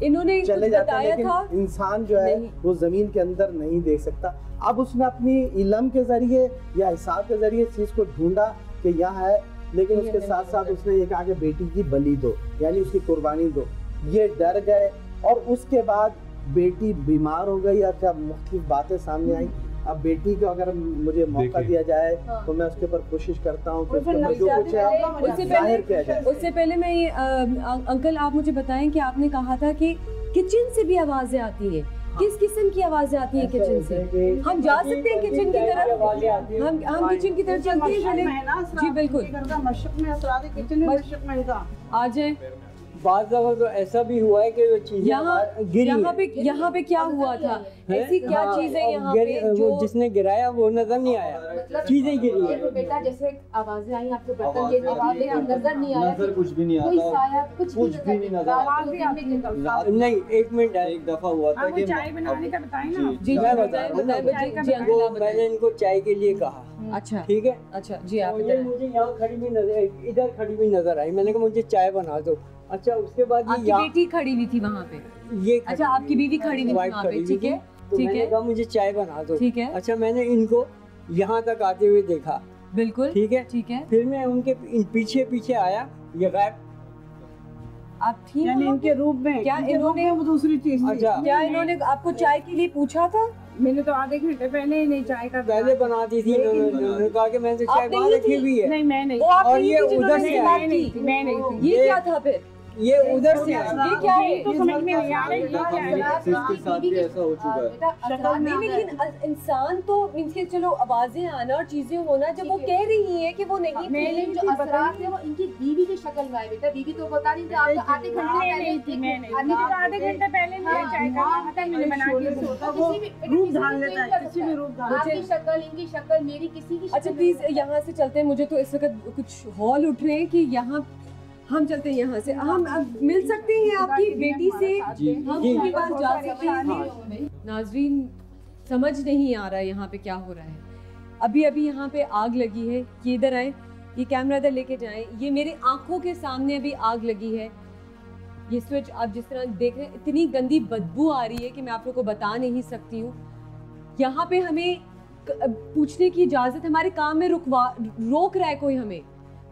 इन्होंने चले जाते हैं, लेकिन इंसान जो है वो जमीन के अंदर नहीं देख सकता। अब उसने अपनी इल्म के जरिए या हिसाब के जरिए इस चीज को ढूंढा कि यहाँ है, लेकिन उसके साथ साथ उसने ये कहा कि बेटी की बलि दो, यानी उसकी कुर्बानी दो। ये डर गए और उसके बाद बेटी बीमार हो गई, अच्छा मुख्तलिफ बातें सामने आई। अब बेटी को अगर मुझे मौका दिया जाए तो मैं उसके ऊपर कोशिश करता हूँ कि जो कुछ है जाहिर किया जाए। उससे पहले मैं ये अंकल आप मुझे बताएं कि आपने कहा था कि किचन से भी आवाजें आती हैं, किस किस्म की आवाजें आती हैं किचन से? हम जा सकते हैं किचन की तरफ? हम किचन की तरफ चलते हैं? जी बिल्कुल, आ जाए। बाद दफा तो ऐसा भी हुआ है कि वो चीजें यहाँ पे क्या हुआ था? ऐसी क्या चीजें यहाँ पे जो जिसने गिराया वो नजर नहीं आया, चीजें गिरी है। बेटा जैसे आवाजें आई आपके बर्तन ये नजर नहीं आया, नजर कुछ भी नहीं आता, कुछ भी नहीं नजर। नहीं, एक मिनट, एक दफा हुआ था कि चाय बनाने का बताएं ना जी, मैंने इनको चाय के लिए कहा। अच्छा ठीक है, अच्छा जी, आप मुझे यहाँ खड़ी भी नजर, इधर खड़ी भी नजर आई, मैंने कहा मुझे चाय बना दो। अच्छा, उसके बाद आपकी बेटी खड़ी हुई थी वहाँ पे? ये अच्छा, आपकी बीवी खड़ी हुई थी वहाँ पे, ठीक है, ठीक है, मुझे चाय बना दो, ठीक है। अच्छा, मैंने इनको यहाँ तक आते हुए देखा, बिल्कुल ठीक है, ठीक है। फिर मैं उनके पीछे पीछे आया, ये गायब। आप ठीक, यानी इनके रूप में क्या इन्होंने दूसरी चीज? अच्छा, क्या इन्होंने आपको चाय के लिए पूछा था? मैंने तो आधे घंटे पहले ही नहीं चाय का पहले बना दी थी, उन्होंने कहा कि मैंने चाय वहाँ रखी हुई है। नहीं, मैं नहीं। और ये उधर से मैं नहीं थी। ये क्या था फिर? ये उधर से ये क्या है? तो समझ में नहीं आ रही इसके साथ भी ऐसा हो चुका है। नहीं, लेकिन इंसान तो मींस के चलो आवाजें आना और चीजें होना, जब वो कह रही है कि वो नहीं, मैंने जो असरात है वो इनकी बीवी की शक्ल में आए। बेटा बीवी तो बता रही थी आपको आधे घंटे पहले चाय का मैंने बना के रूप धारण लेता है, किसी भी रूप धारण। आपकी शक्ल, इनकी शक्ल, मेरी किसी की। अच्छा प्लीज यहाँ से चलते हैं, मुझे तो इस वक्त कुछ हॉल उठ रहे हैं कि यहाँ हम चलते हैं, यहाँ से हम मिल सकते हैं आपकी बेटी से, हम उनके पास जा सकते हैं। नाजरीन, समझ नहीं आ रहा है यहाँ पे क्या हो रहा है। अभी अभी यहाँ पे आग लगी है, ये इधर आए, ये कैमरा इधर लेके जाएं, ये मेरे आंखों के सामने अभी आग लगी है। ये स्विच आप जिस तरह देख रहे हैं, इतनी गंदी बदबू आ रही है कि मैं आप लोगों को बता नहीं सकती हूँ। यहाँ पे हमें पूछने की इजाजत, हमारे काम में रोक रहा है कोई, हमें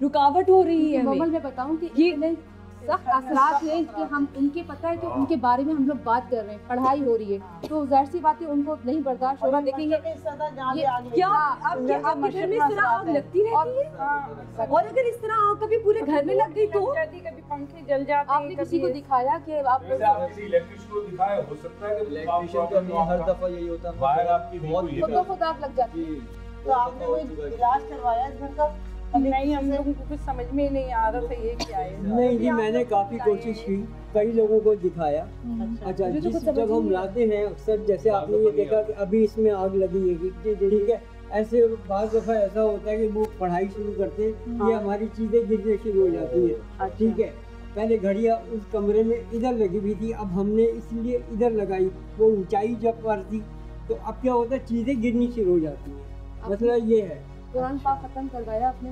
रुकावट हो रही है। मोमल मैं बताऊं कि ये सख्त असरात है कि हम उनके पता है कि उनके बारे में हम लोग बात कर रहे हैं, पढ़ाई हो रही है, तो जाहिर सी बात है उनको नहीं बर्दाश्त होगा। देखेंगे क्या आपके घर में इस तरह आग लगती रहती है? और अगर इस तरह आग कभी पूरे घर में लग गई तो कभी पंखे जल जाते हैं। आपने किसी को दिखाया कि आप इलेक्ट्रिशियन को दिखाया? हो सकता है कि इलेक्ट्रिशियन का हर दफा यही होता है, फायर आपकी खुद आग लग जाती है। तो आपने कोई इलाज करवाया इस घर का? नहीं, हम लोगों को कुछ समझ में नहीं आ रहा था ये क्या है। नहीं जी, मैंने काफ़ी कोशिश की, कई लोगों को दिखाया। अच्छा, जब हम लाते हैं अक्सर, जैसे आपने ये देखा कि अभी इसमें आग लगी है, ठीक है, ऐसे बार दफ़ा ऐसा होता है कि वो पढ़ाई शुरू करते हैं, ये हमारी चीज़ें गिरने शुरू हो जाती है, ठीक है। पहले घड़ियाँ उस कमरे में इधर लगी हुई थी, अब हमने इसलिए इधर लगाई, वो ऊंचाई जब पर थी, तो अब क्या होता है, चीज़ें गिरनी शुरू हो जाती हैं। मसला ये है। कुरान पाक खत्म करवाया आपने?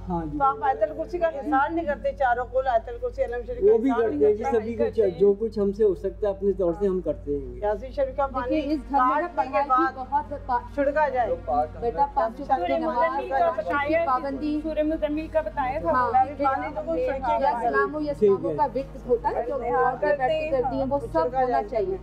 हाँ जी। तो आप आयतल कुर्सी का हिसाब नहीं करते? चारों को आयतल कुर्सी, अलम शरीफ वो भी करते हैं जी, सभी कुछ जो कुछ हमसे हो सकता है अपने तौर से हम करते हैं। यासीन शरीफ का पानी इस घर में पढ़ाई की बहुत छिड़का जाए बेटा, पाँच पाबंदी सूरह मुज़म्मिल का बताया था। इस्लामों का विक्त होता है जो करती है, वो सब होना चाहिए।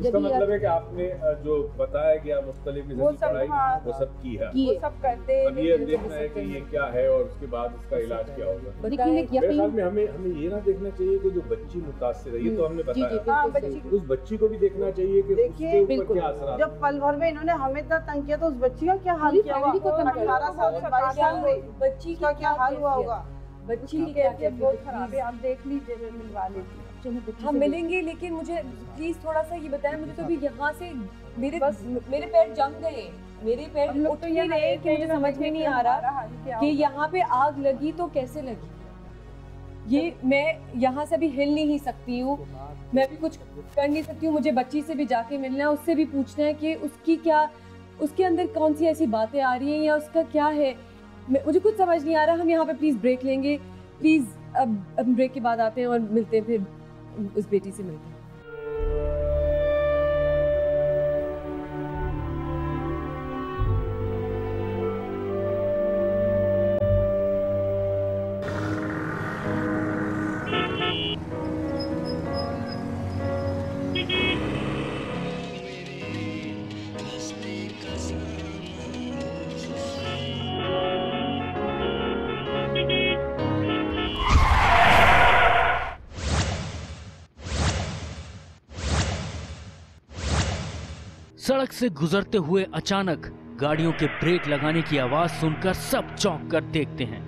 इसका मतलब है कि आपने जो बताया कि आप मुख्तलिफ किस्म की पढ़ाई वो सब की है, वो सब करते हैं। अब ये देखना है कि ये क्या है और उसके बाद उसका इलाज क्या होगा। मेरे ख्याल में हमें ये ना देखना चाहिए कि जो बच्ची मुतासिर है, ये तो हमने बताया, उस बच्ची को भी देखना चाहिए कि उसके ऊपर क्या असर। जब पल भर में इन्होंने हमें इतना तंग किया तो उस बच्ची का क्या हाल किया होगा? 18 साल 22 साल में बच्ची का क्या हाल हुआ होगा? बच्ची की कैफियत बहुत खराब है, आप देख लीजिए, मैं मिलवा लेती हूँ। हम मिलेंगे, लेकिन मुझे प्लीज थोड़ा सा ये बताएं, मुझे तो अभी यहाँ से मेरे पैर जम गए, मेरे पैर उठ नहीं रहे कि मुझे समझ में नहीं आ रहा कि यहाँ पे आग लगी तो कैसे लगी। ये मैं यहाँ से अभी हिल नहीं सकती हूँ, मैं भी कुछ कर नहीं सकती हूँ। मुझे बच्ची से भी जाके मिलना है, उससे भी पूछना है कि उसकी क्या, उसके अंदर कौन सी ऐसी बातें आ रही हैं या उसका क्या है, मुझे कुछ समझ नहीं आ रहा। हम यहाँ पे प्लीज ब्रेक लेंगे, प्लीज अब ब्रेक के बाद आते हैं और मिलते हैं, फिर उस बेटी से मिलते हैं। सड़क से गुजरते हुए अचानक गाड़ियों के ब्रेक लगाने की आवाज सुनकर सब चौंक कर देखते हैं।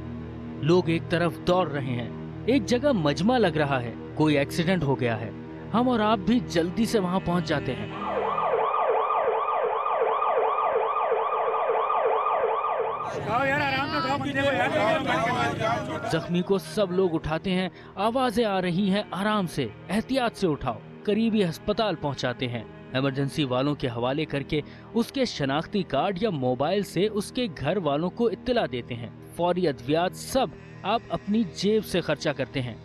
लोग एक तरफ दौड़ रहे हैं, एक जगह मजमा लग रहा है, कोई एक्सीडेंट हो गया है। हम और आप भी जल्दी से वहां पहुंच जाते हैं। जख्मी को सब लोग उठाते हैं, आवाजें आ रही हैं, आराम से, एहतियात से उठाओ, करीबी अस्पताल पहुंचाते हैं। इमरजेंसी वालों के हवाले करके उसके शनाख्ती कार्ड या मोबाइल से उसके घर वालों को इत्तला देते हैं। फौरी अद्वियात सब आप अपनी जेब से खर्चा करते हैं।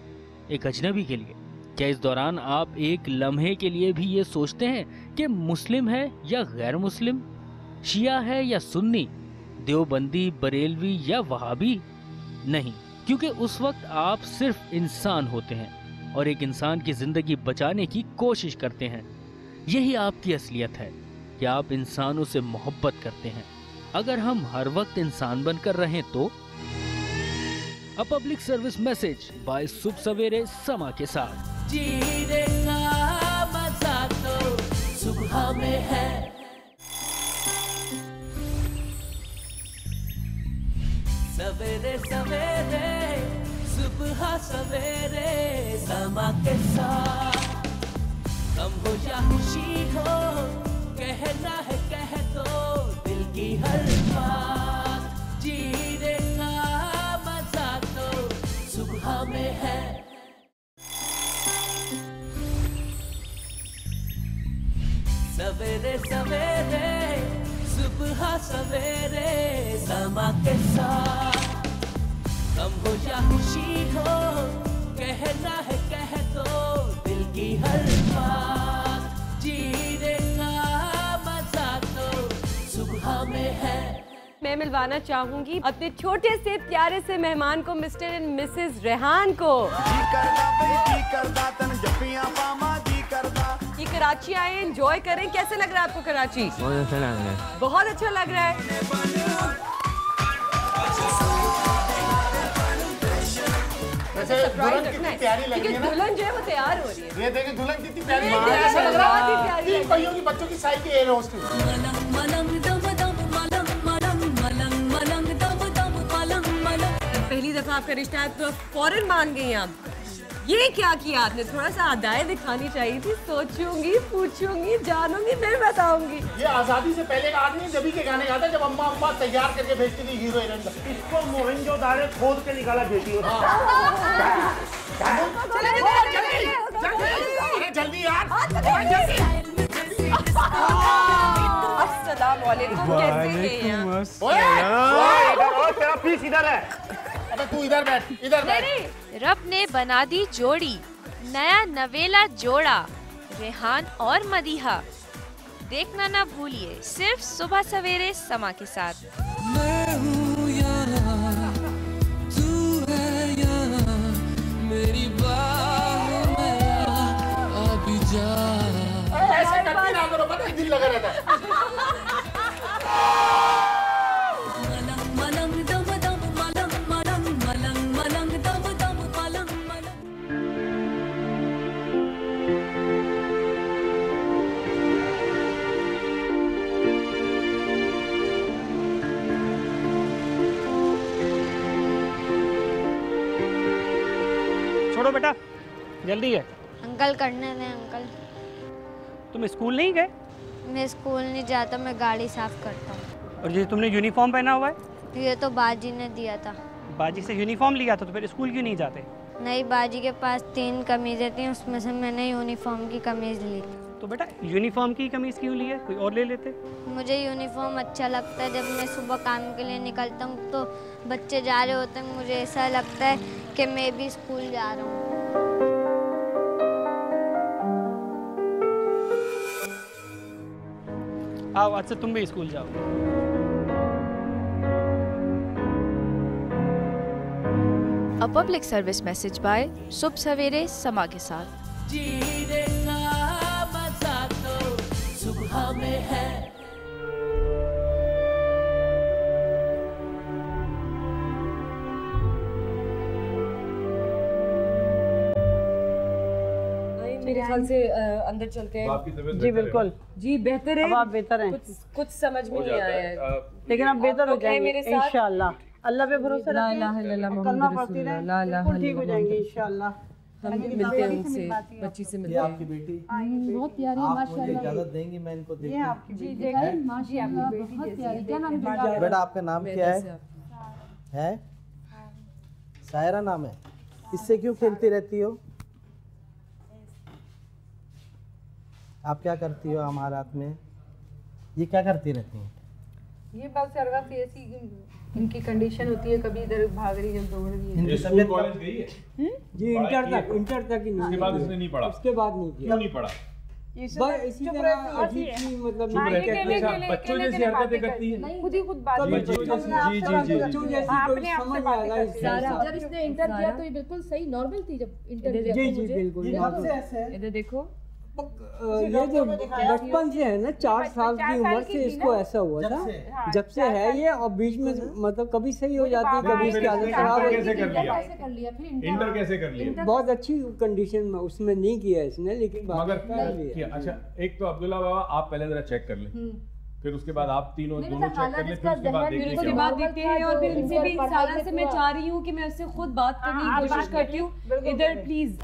एक अजनबी के लिए क्या इस दौरान आप एक लम्हे के लिए भी ये सोचते हैं कि मुस्लिम है या गैर मुस्लिम, शिया है या सुन्नी, देवबंदी, बरेलवी या वहाबी? नहीं, क्योंकि उस वक्त आप सिर्फ इंसान होते हैं और एक इंसान की जिंदगी बचाने की कोशिश करते हैं। यही आपकी असलियत है कि आप इंसानों से मोहब्बत करते हैं। अगर हम हर वक्त इंसान बनकर रहें तो। A public service message bye सुबह सवेरे समा के साथ। जीने का मजा तो सुबह में है। सवेरे सवेरे सुबह सवेरे समा के साथ। गम हो या खुशी हो, कहना है कह दो दिल की हर बात। जीने का मजा तो सुबह में है। सवेरे सवेरे सुबह सवेरे समा के साथ, गम हो या खुशी हो, कहना है कह दो दिल की हर बात, जीने का मजा तो सुबह में है। मैं मिलवाना चाहूंगी अपने छोटे से प्यारे से मेहमान को, मिस्टर एंड मिसेस रेहान को। ये कराची आए, एंजॉय करें। कैसे लग रहा है आपको कराची? बहुत अच्छा लग रहा है। बहुत अच्छा लग रहा है। वैसे दुल्हन कितनी प्यारी लग रही है ना? दुल्हन जो है वो तैयार हो रही है। ये देखिए दुल्हन कितनी प्यारी लग रही है। ऐसा लग रहा है 3 पहियों की बच्चों की साइकिल एयर होस्टेस। पहली दफा आपका रिश्ता है तो फौरन मान गई आप। ये क्या किया आपने? थोड़ा सा अदाएं दिखानी चाहिए थी। सोचूंगी, पूछूंगी, जानूंगी, फिर बताऊंगी। ये आजादी से पहले का आदमी जब के गाने गाता जब अम्मा अम्मा तैयार करके भेजती थी हीरो हीरोइन। इसको मोहनजोदाड़ो खोद के निकाला बेटी। जल्दी यार, अस्सलाम वालेकुम, कैसे हैं आप? तेरा पीस इधर है। अबे तू इधर बैठ, इधर बैठ। रब ने बना दी जोड़ी, नया नवेला जोड़ा, रेहान और मदीहा। देखना ना भूलिए सिर्फ सुबह सवेरे समा के साथ। मैं हूँ यहाँ, तू है यहाँ, मेरी बाहों में आ भी जा। ऐसे करती ना करो, पता है दिल लगा रहता है। छोड़ो बेटा, जल्दी है। अंकल करने दें अंकल। तुम स्कूल नहीं गए? मैं स्कूल नहीं जाता, मैं गाड़ी साफ करता हूँ। और ये तुमने यूनिफॉर्म पहना हुआ है? ये तो बाजी ने दिया था। बाजी से यूनिफॉर्म लिया था तो फिर स्कूल क्यों नहीं जाते? नहीं, बाजी के पास 3 कमीज़ें थी, उसमें से मैंने यूनिफॉर्म की कमीज़ ली। तो बेटा यूनिफॉर्म की कमीज़ क्यों ली है? कोई और ले लेते। मुझे यूनिफॉर्म अच्छा लगता है। जब मैं सुबह काम के लिए निकलता हूँ तो बच्चे जा रहे होते हैं, मुझे ऐसा लगता है कि मैं भी स्कूल जा रहा हूँ। आओ, आज से तुम भी स्कूल जाओ। A public service message bye सुबह सवेरे समा के साथ। जीने का मजा तो सुबह में है। मेरे ख्याल से अंदर चलते हैं। जी बिल्कुल, जी बेहतर है। अब आप बेहतर हैं। कुछ समझ में नहीं आया है, लेकिन आप बेहतर हो जाएंगे इंशाल्लाह। अल्लाह पे भरोसा ला रखिए, इलाहा इल्लल्लाह कलमा मुहम्मद पढ़ती रसूलुल्लाह, रहें, ला इलाहा बिल्कुल ठीक हो इल्लल्लाह। जाएंगे इंशाल्लाह। हम मिलते हैं उनसे, बच्ची से मिलते हैं। आपकी बेटी बहुत प्यारी है आप मुझे माशाल्लाह। इजाजत देंगी मैं इनको ये देखूं? आपकी जी बेटी देखिए माशाल्लाह बहुत प्यारी। क्या नाम है बेटा आपका नाम क्या है? सायरा नाम है। इससे क्यों खेलती रहती हो? आप क्या करती हो हमारात में? ये क्या करती रहती हैं? ये बस सरगा से ऐसी इनकी कंडीशन होती है, कभी इधर भाग रही है, दौड़ रही है। ये स्कूल कॉलेज गई है? जी इंटर तक ही नहीं। उसके बाद इसने नहीं पढ़ा? उसके बाद नहीं किया। क्यों नहीं पढ़ा? बस इसी तरह अजीब सी मतलब चुप रहती है, बच्चों जैसी हरकतें करती है। खुद ही खुद बात जी जी जी बच्चों जैसी कोई समझ नहीं आ रहा है। जब इसने इंटर किया तो ये बिल्कुल सही नॉर्मल थी जब इंटर किया। जी जी बिल्कुल। इधर देखो, ये जो बचपन से है ना, 4 साल की उम्र से इसको ऐसा हुआ था, जब से है ये। और बीच में मतलब कभी सही हो जाती है, कभी इसकी आदत खराब हो जाती है। इंटर कैसे कर लिया? बहुत अच्छी कंडीशन में उसमें नहीं किया इसने, लेकिन मगर किया। अच्छा, एक तो अब्दुल्ला बाबा आप पहले जरा चेक कर लें, फिर उसके बाद आप दोनों चेक कर लें, फिर उसके बाद देखते उसके बाद देखते हैं। और फिर इनसे भी सारा से मैं चाह रही हूँ कि मैं उससे खुद बात करने की कोशिश करती हूँ। इधर प्लीज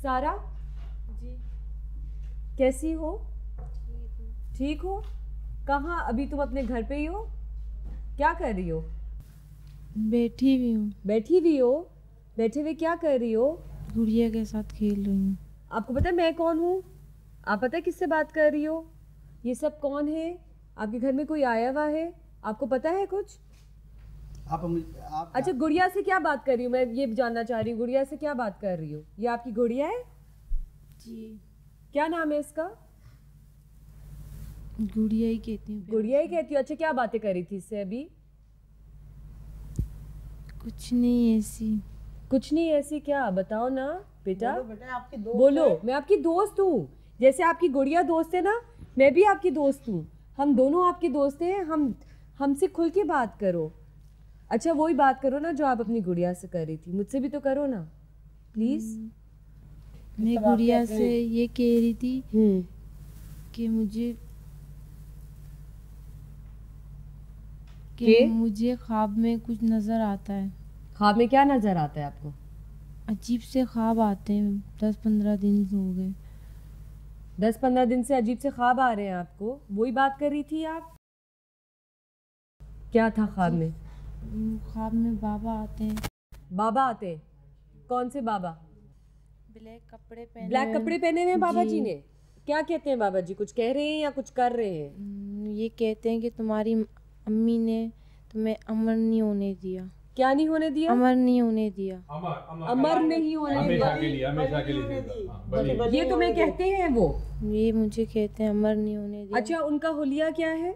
सारा, कैसी हो? ठीक हो? कहाँ? अभी तुम अपने घर पे ही हो? क्या कर रही हो? बैठी हुई हूँ। बैठी हुई हो? बैठे हुए क्या कर रही हो? गुड़िया के साथ खेल रही हूँ। आपको पता है मैं कौन हूँ? आप पता है किससे बात कर रही हो? ये सब कौन है? आपके घर में कोई आया हुआ है? आपको पता है कुछ? आप अच्छा, गुड़िया से क्या बात कर रही हूँ मैं, ये जानना चाह रही हूँ, गुड़िया से क्या बात कर रही हूँ? ये आपकी गुड़िया है? जी। क्या नाम है इसका? गुड़िया ही कहती हूँ। गुड़िया ही कहती हूँ। अच्छा, क्या बातें करी थी इससे अभी? कुछ नहीं ऐसी। कुछ नहीं ऐसी क्या? बताओ ना बेटा। बोलो बेटा, आपकी दोस्त बोलो। है। मैं आपकी दोस्त हूँ, जैसे आपकी गुड़िया दोस्त है ना, मैं भी आपकी दोस्त हूँ। हम दोनों आपके दोस्त हैं। हमसे खुल के बात करो। अच्छा, वही बात करो ना जो आप अपनी गुड़िया से कर रही थी, मुझसे भी तो करो ना प्लीज। मैं गुड़िया से ये कह रही थी कि मुझे ख्वाब में कुछ नजर आता है। ख्वाब में क्या नजर आता है आपको? अजीब से ख्वाब आते हैं, 10-15 दिन हो गए। 10-15 दिन से अजीब से ख्वाब आ रहे हैं आपको? वही बात कर रही थी आप? क्या था ख्वाब में? ख्वाब में बाबा आते हैं। बाबा आते हैं? कौन से बाबा? ब्लैक कपड़े पहने। ब्लैक कपड़े पहने हुए बाबा जी ने? क्या कहते हैं बाबा जी? कुछ कह रहे हैं या कुछ कर रहे हैं? ये कहते हैं कि तुम्हारी अम्मी ने तुम्हें अमर नहीं होने दिया। क्या नहीं होने दिया? अमर नहीं होने दिया। अमर नहीं होने दिया। हमेशा के लिए। ये तुम्हें कहते हैं वो? ये मुझे कहते हैं अमर नहीं होने दिया। अच्छा, उनका हुलिया क्या है?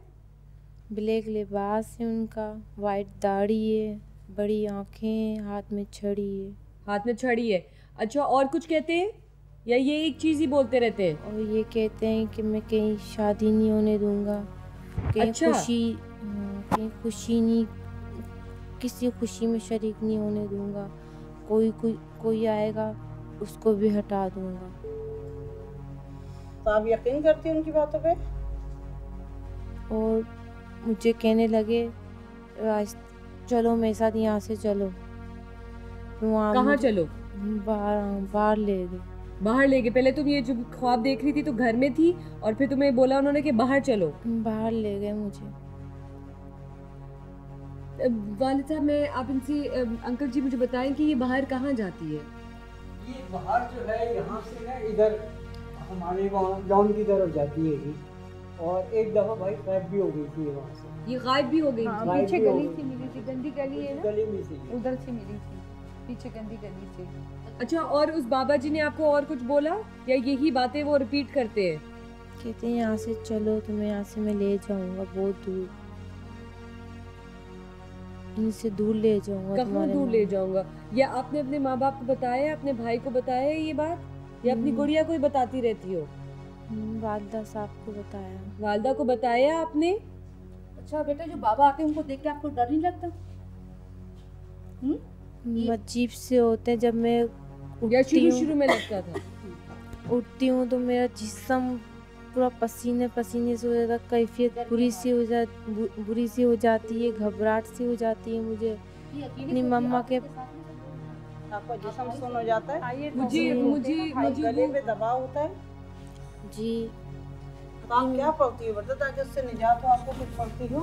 ब्लैक लिबास है उनका, वाइट दाढ़ी है, बड़ी आंखें हैं, हाथ में छड़ी है। हाथ में छड़ी है। अच्छा, और कुछ कहते हैं या ये एक चीज ही बोलते रहते हैं? और ये कहते हैं कि मैं कहीं शादी नहीं होने दूंगा, कहीं अच्छा। खुशी नहीं, किसी खुशी में शरीक नहीं होने दूंगा। कोई आएगा उसको भी हटा दूंगा। तो आप यकीन करती हैं उनकी बातों पे? और मुझे कहने लगे चलो मेरे साथ, यहाँ से चलो। कहाँ चलो? बाहर ले गए। बाहर ले गए? पहले तुम ये जो ख्वाब देख रही थी तो घर में थी, और फिर तुम्हें बोला उन्होंने कि बाहर चलो। बाहर ले गए मुझे। वालिद साहब, मैं आप इनसे अंकल जी मुझे बताएं कि ये बाहर कहाँ जाती है? ये बाहर जो है यहाँ से ना इधर हमारे वहाँ लॉन की तरफ जाती है ये। और एक दफा भाई गायब भी हो गई थी वहाँ से। ये गायब भी हो गई? पीछे गली से मिली थी, गंदी गली है ना, गली में से उधर से मिली थी, पीछे गंदी गली से। अच्छा, और उस बाबा जी ने आपको और कुछ बोला या यही बातें वो रिपीट करते हैं? कहते हैं यहाँ से चलो, तुम्हें यहाँ से मैं ले जाऊंगा बहुत दूर, इनसे दूर ले जाऊंगा। कहाँ दूर ले जाऊंगा? या आपने अपने माँ बाप को बताया, अपने भाई को बताया ये बात, या अपनी गुड़िया को ही बताती रहती हो? वालिदा साहब को बताया। वालिदा को बताया आपने? अच्छा बेटा, जो बाबा आते हैं उनको देख के आपको डर नहीं लगता? अजीब से होते हैं। जब मैं या शुरू में लगता था? उठती हूँ तो मेरा जिस्म पूरा पसीने पसीने से हो जाता, कैफियत बुरी सी हो जाती है, घबराहट सी हो जाती है मुझे। अपनी मम्मा के आपका जिस्म सुन हो जाता है? मुझे गले में दबाव होता है जी। तो आप क्या पढ़ती हो बेटा, ताकि उससे निजात हो? आपको कुछ पढ़ती हो?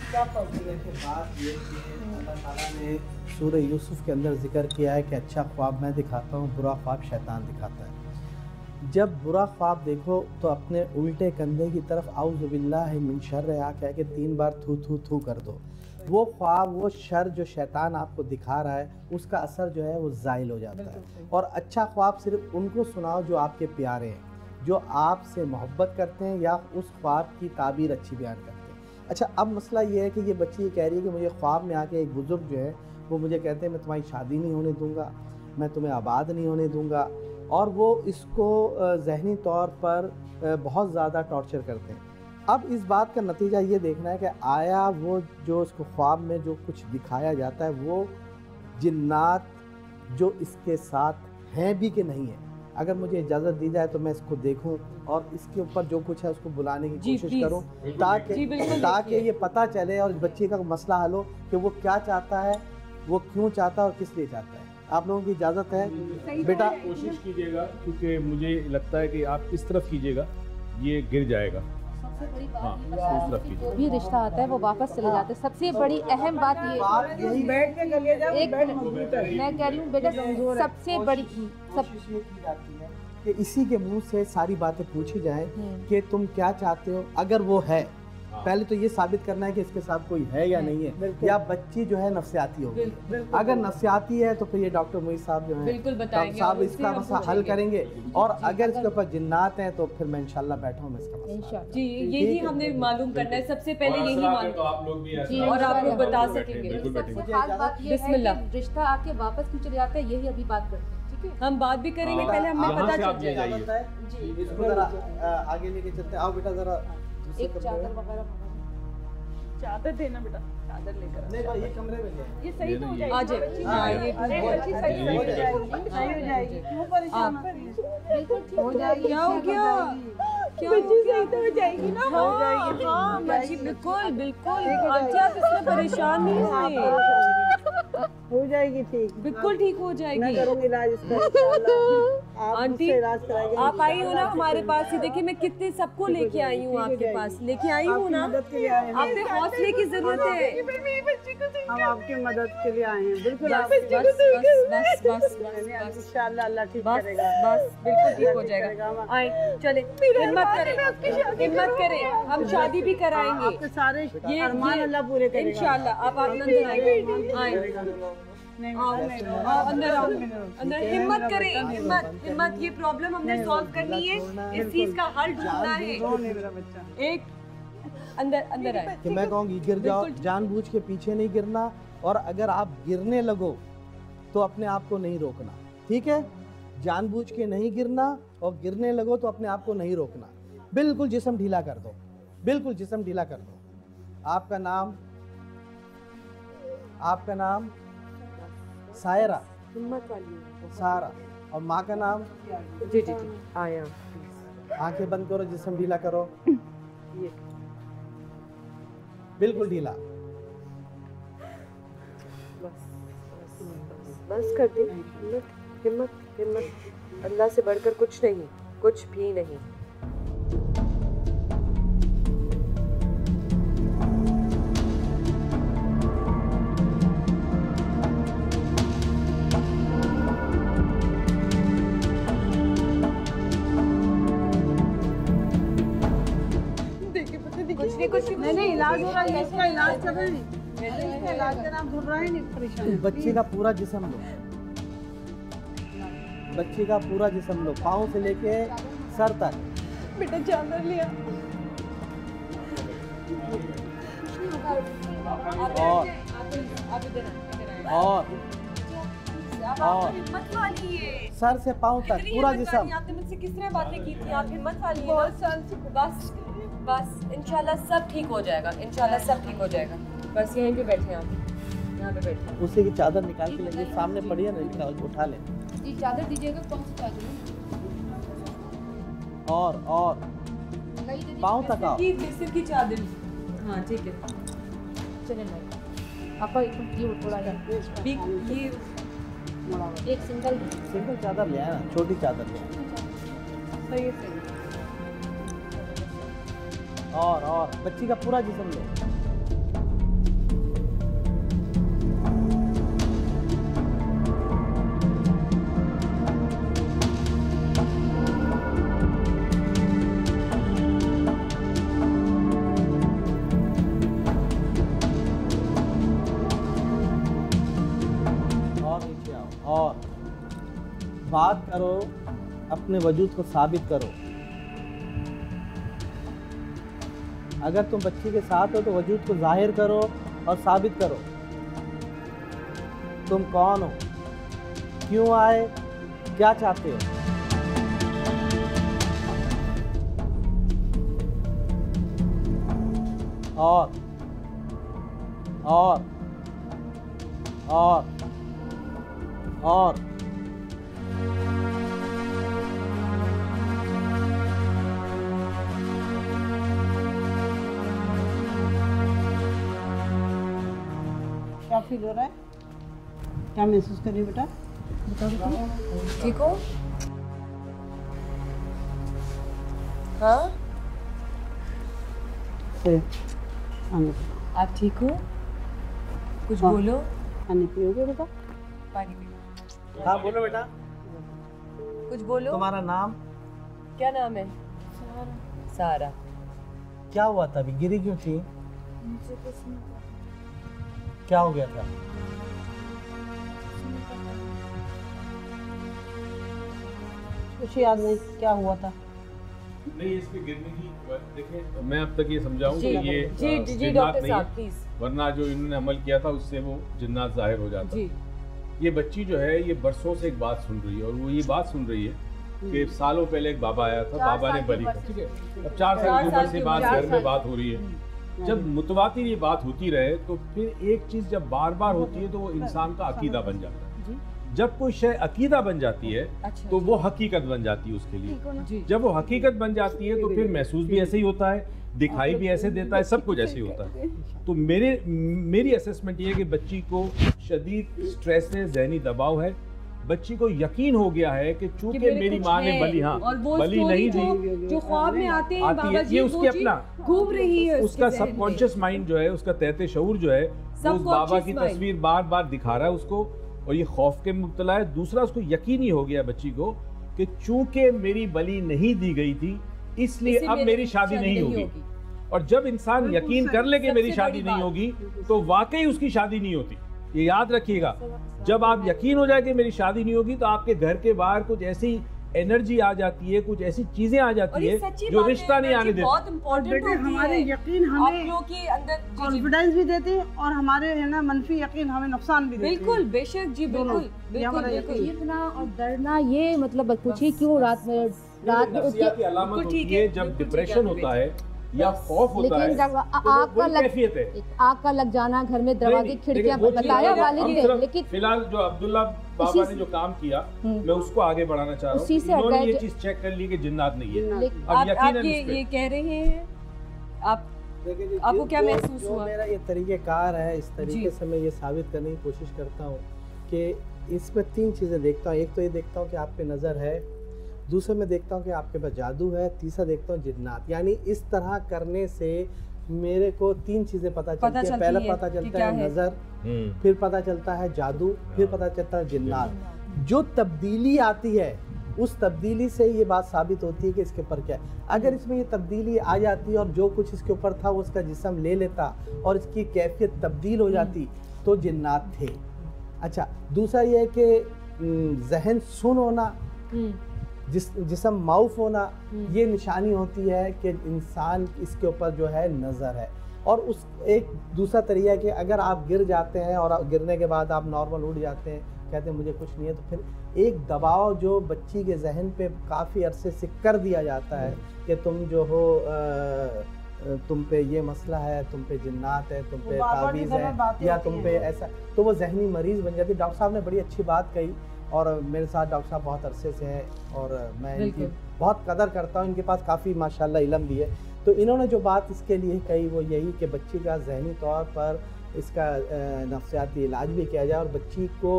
क्या पढ़ती है? बात ये कि अल्लाह ताला ने सूरह यूसुफ के अंदर जिक्र किया है कि अच्छा ख्वाब मैं दिखाता हूँ, बुरा ख्वाब शैतान दिखाता है। जब बुरा ख्वाब देखो तो अपने उल्टे कंधे की तरफ औज़ु बिल्लाहि मिन शर्र कह के 3 बार थू थू थू कर दो। वो ख्वाब, वो शर जो शैतान आपको दिखा रहा है, उसका असर जो है वो ज़ाइल हो जाता है। और अच्छा ख्वाब सिर्फ उनको सुनाओ जो आपके प्यारे हैं, जो आपसे मोहब्बत करते हैं या उस ख्वाब की ताबीर अच्छी बयान करते हैं। अच्छा, अब मसला ये है कि ये बच्ची ये कह रही है कि मुझे ख्वाब में आके एक बुज़ुर्ग जो है वो मुझे कहते हैं मैं तुम्हारी शादी नहीं होने दूंगा, मैं तुम्हें आबाद नहीं होने दूंगा, और वो इसको ज़हनी तौर पर बहुत ज़्यादा टॉर्चर करते हैं। अब इस बात का नतीजा ये देखना है कि आया वो जो इसको ख्वाब में जो कुछ दिखाया जाता है वो जिन्नात जो इसके साथ हैं भी कि नहीं है। अगर मुझे इजाज़त दी जाए तो मैं इसको देखूं और इसके ऊपर जो कुछ है उसको बुलाने की कोशिश करूं, ताकि ये पता चले और इस बच्चे का मसला हल हो कि वो क्या चाहता है, वो क्यों चाहता है और किस लिए चाहता है। आप लोगों की इजाज़त है बेटा? कोशिश कीजिएगा, क्योंकि मुझे लगता है कि आप इस तरफ कीजिएगा, ये गिर जाएगा। भी रिश्ता आता है वो वापस चले जाते हैं। सबसे बड़ी अहम बात ये बैठ के गले जाओ, मैं कह रही हूँ बेटा, सबसे बड़ी कोशिश ये की जाती है कि इसी के मुंह से सारी बातें पूछी जाएं कि तुम क्या चाहते हो। अगर वो है, पहले तो ये साबित करना है कि इसके साथ कोई है या नहीं है, या बच्ची जो है नफ्सियाती होगी। अगर नफ्सियाती है तो फिर ये डॉक्टर मोईज साहब जो है डॉक्टर साहब इसका मसला हल करेंगे, और अगर इसके ऊपर जिन्नात हैं तो फिर मैं इंशाल्लाह बैठा हूँ इसका मसला। जी, यही हमने मालूम करना है सबसे पहले, यही मालूम, और आप लोग बता सकेंगे। बिस्मिल्लाह। रिश्ता आके वापस क्यों चले जाता है, यही अभी बात करते हैं, ठीक है? हम बात भी करेंगे, पहले हमें पता चल जाएगा। इसको जरा आगे लेके चलते हैं। आओ बेटा जरा एक चादर वगैरह चादर देना बेटा, चादर लेकर। नहीं भाई ये कमरे में ले, ये सही तो हो जाएगी। आ जाए, हाँ ये अरे बच्ची सही हो जाएगी, सही हो जाएगी, क्यों परेशान हो रही है? बिल्कुल ठीक हो जाएगी। क्या हो गया? क्या बच्ची सही तो हो जाएगी ना? हो जाएगी, हाँ बच्ची बिल्कुल बिल्कुल। आंटी आप इसमें परेशान नहीं हुए, हो जाएगी ठीक, बिल्कुल ठीक हो जाएगी। मैं करूँगी इलाज इसका इंशाल्लाह। आप आंटी मुझसे इलाज कराएंगे। आप आई हो ना हमारे पास ही, देखिए मैं कितने सबको लेके आई हूँ आपके पास, लेके आई हूँ ना। आपके हौसले की जरूरत है, हम आपकी मदद के लिए आए हैं। बिल्कुल बस बस बस बस बस इंशाल्लाह अल्लाह ठीक करेगा। बस बिल्कुल ठीक हो जाएगा। आए चले, हिम्मत करें, हिम्मत करें, हम शादी भी कराएंगे। आपके सारे अरमान अल्लाह पूरे करेगा इंशाल्लाह। आप आनंद आएंगे, आए अंदर आओ, अंदर हिम्मत करें, हिम्मत। ये प्रॉब्लम हमने सॉल्व करनी है, इस चीज का हल ढूंढना है। एक अंदर आए कि मैं कहूँगी गिर जाओ, जानबूझ के पीछे नहीं गिरना, और अगर आप गिरने लगो तो अपने आप को नहीं रोकना, ठीक है? जानबूझ के नहीं गिरना, और गिरने लगो तो अपने आप को नहीं रोकना। बिल्कुल जिस्म ढीला कर दो, बिल्कुल जिस्म ढीला कर दो। आपका नाम? आपका नाम? सायरा, हिम्मत वाली सारा। और माँ का नाम? जी जी जी, आया। आंखें बंद करो, जिस्म ढीला करो, बिल्कुल ढीला। बस कर दे, हिम्मत हिम्मत हिम्मत। अल्लाह से बढ़कर कुछ नहीं, कुछ भी नहीं। कुछ नहीं इलाज हो रहा है, इसका इलाज कर रहे हैं, इसका इलाज का नाम ढूंढ रहा है। नहीं परेशान, बच्चे का पूरा जिस्म लो, बच्चे का पूरा जिस्म लो, पाँव से लेके सर तक। बेटा चादर लिया। और हिम्मत वाली है, सर से पाँव तक पूरा जिस्म। आपने मुझसे किस तरह बातें की थी? आप हिम्मत वाली है। बहुत साल से बस बस इंशाल्लाह सब ठीक हो जाएगा, इंशाल्लाह सब ठीक हो जाएगा। बस यहीं पे बैठे आप, यहाँ पे बैठे। उसी की चादर निकाल के लेंगे, सामने पड़ी है ना, उठा ले। जी चादर दीजिएगा, कौन सी चादर? और पाँव तक आओ। सिर की चादर। हाँ ठीक है, चले ना आपका ये थोड़ा ये एक सिंगल चादर ले आया ना, छोटी चादर ले सही है, सही। और बच्ची का पूरा जिस्म लो। और नीचे आओ, और बात करो, अपने वजूद को साबित करो। अगर तुम बच्ची के साथ हो तो वजूद को जाहिर करो और साबित करो। तुम कौन हो, क्यों आए, क्या चाहते हो? और क्या फील हो रहा है, क्या महसूस कर रही हो बेटा? ठीक हो? हाँ आप ठीक हो? कुछ बोलो। पानी पियोगे बेटा? पानी पियो। हाँ बोलो बेटा। कुछ बोलो। तुम्हारा नाम क्या नाम है? सारा। क्या हुआ था अभी, गिरी क्यों थी? मुझे कुछ नहीं पता। क्या हो गया था? कुछ याद नहीं क्या हुआ था। नहीं, इसके गिरने की देखिए, मैं अब तक ये समझाऊं कि ये जी जिन्नात डॉक्टर नहीं साहब है, प्लीज। वरना जो इन्होंने अमल किया था उससे वो जिन्नात जाहिर हो जाता। जी। ये बच्ची जो है ये बरसों से एक बात सुन रही है, और वो ये बात सुन रही है कि सालों पहले एक बाबा आया था, बाबा ने बली कर, ठीक है, अब 4 साल की उम्र से बात घर में बात हो रही है। जब मुतवातिर ये बात होती रहे तो फिर एक चीज जब बार बार होती है तो वो इंसान का अकीदा बन जाता है। जब कोई शय अकीदा बन जाती है तो वो हकीकत बन जाती है उसके लिए। जब वो हकीकत बन जाती है तो फिर महसूस भी ऐसे ही होता है, दिखाई भी ऐसे देता है, सब कुछ ऐसे ही होता है। तो मेरी असेसमेंट ये है कि बच्ची को शदीद स्ट्रेस है, ज़हनी दबाव है। बच्ची को यकीन हो गया है कि चूंकि मेरी माँ ने बली बली नहीं दी, जो ख्वाब में आते हैं बाबा जी, ये उसके अपना घूम रही है, उसका सबकॉन्शियस माइंड जो है, उसका तहते शऊर जो है, उस बाबा की तस्वीर बार बार दिखा रहा है उसको, और ये खौफ के मुब्तला है। दूसरा, उसको यकीन ही हो गया बच्ची को कि चूंकि मेरी बली नहीं दी गई थी इसलिए अब मेरी शादी नहीं होगी। और जब इंसान यकीन कर ले कि मेरी शादी नहीं होगी तो वाकई उसकी शादी नहीं होती। ये याद रखिएगा, जब आप यकीन हो जाए कि मेरी शादी नहीं होगी तो आपके घर के बाहर कुछ ऐसी एनर्जी आ जाती है, कुछ ऐसी चीजें आ जाती है जो रिश्ता नहीं आने देती। बहुत इम्पोर्टेंट है, हमारे यकीन हमें कॉन्फिडेंस भी देती है और हमारे है ना मनफी यकीन हमें नुकसान भी देती है। बिल्कुल, बेशक जी, बिल्कुल बिल्कुल। इतना और डरना, ये मतलब पूछिए क्यों रात में नफ्सियाती अलामत होती है जब डिप्रेशन होता है या खौफ होता है, लेकिन आग का लग जाना घर में, दरवाजे खिड़कियां बताया वालिद ने, लेकिन फिलहाल जो अब्दुल्ला बाबा ने जो काम किया मैं उसको आगे बढ़ाना चाह रहा हूँ। इन्होंने ये चीज चेक कर ली कि जिन्नात नहीं है। अब आप ये कह रहे हैं, आपको क्या महसूस हुआ? मेरा ये तरीक़ेकार है, इस तरीके से मैं ये साबित करने की कोशिश करता हूँ कि इसमें 3 चीज़ें देखता हूँ। एक तो ये देखता हूँ कि आप पे नज़र है, दूसरा मैं देखता हूँ कि आपके पास जादू है, तीसरा देखता हूँ जिन्नात। यानी इस तरह करने से मेरे को 3 चीज़ें पता चलती है। पहला पता चलता है नज़र, फिर पता चलता है जादू, फिर पता चलता है जिन्नात। जो तब्दीली आती है उस तब्दीली से ये बात साबित होती है कि इसके ऊपर क्या है। अगर इसमें ये तब्दीली आ जाती और जो कुछ इसके ऊपर था वो उसका जिस्म ले लेता और इसकी कैफियत तब्दील हो जाती तो जिन्नात थे। अच्छा, दूसरा ये है कि जहन सुन होना, जिस्म माउफ होना, ये निशानी होती है कि इंसान इसके ऊपर जो है नज़र है। और उस एक दूसरा तरीका है कि अगर आप गिर जाते हैं और गिरने के बाद आप नॉर्मल उठ जाते हैं, कहते हैं मुझे कुछ नहीं है, तो फिर एक दबाव जो बच्ची के जहन पे काफ़ी अरसे से कर दिया जाता है कि तुम जो हो तुम पे ये मसला है, तुम पे जिन्नात है, तुम पे तावीज़ है या तुम पे ऐसा, तो वो जहनी मरीज़ बन जाती है। डॉक्टर साहब ने बड़ी अच्छी बात कही और मेरे साथ डॉक्टर साहब बहुत अरसे से हैं और मैं इनकी बहुत कदर करता हूँ, इनके पास काफ़ी माशाल्लाह इल्म भी है। तो इन्होंने जो बात इसके लिए कही वो यही कि बच्ची का जहनी तौर पर इसका नफ्सियाती इलाज भी किया जाए और बच्ची को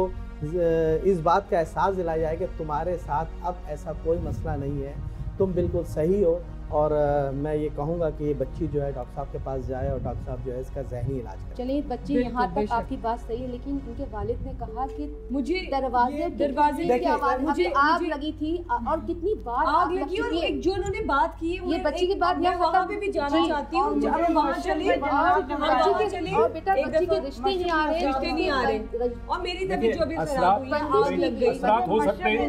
इस बात का एहसास दिलाया जाए कि तुम्हारे साथ अब ऐसा कोई मसला नहीं है, तुम बिल्कुल सही हो। और मैं ये कहूँगा कि ये बच्ची जो है डॉक्टर साहब के पास जाए और डॉक्टर साहब जो है इसका ज़हनी इलाज करें। चलिए, बच्ची यहाँ तक आपकी बात सही है, लेकिन उनके वालिद ने कहा कि मुझे दरवाजे की आवाज़, मुझे आग लगी थी और कितनी बार आग लगी और एक जो उन्होंने बात की है, ये बच्ची की बात मैं वहाँ पे भी जाना चाहती हूँ। वहाँ चले और बेटा बच्ची के रिश्ते नहीं आ रहे और मेरी तबीयत जो अभी खराब हुई, असरात हो सकते हैं,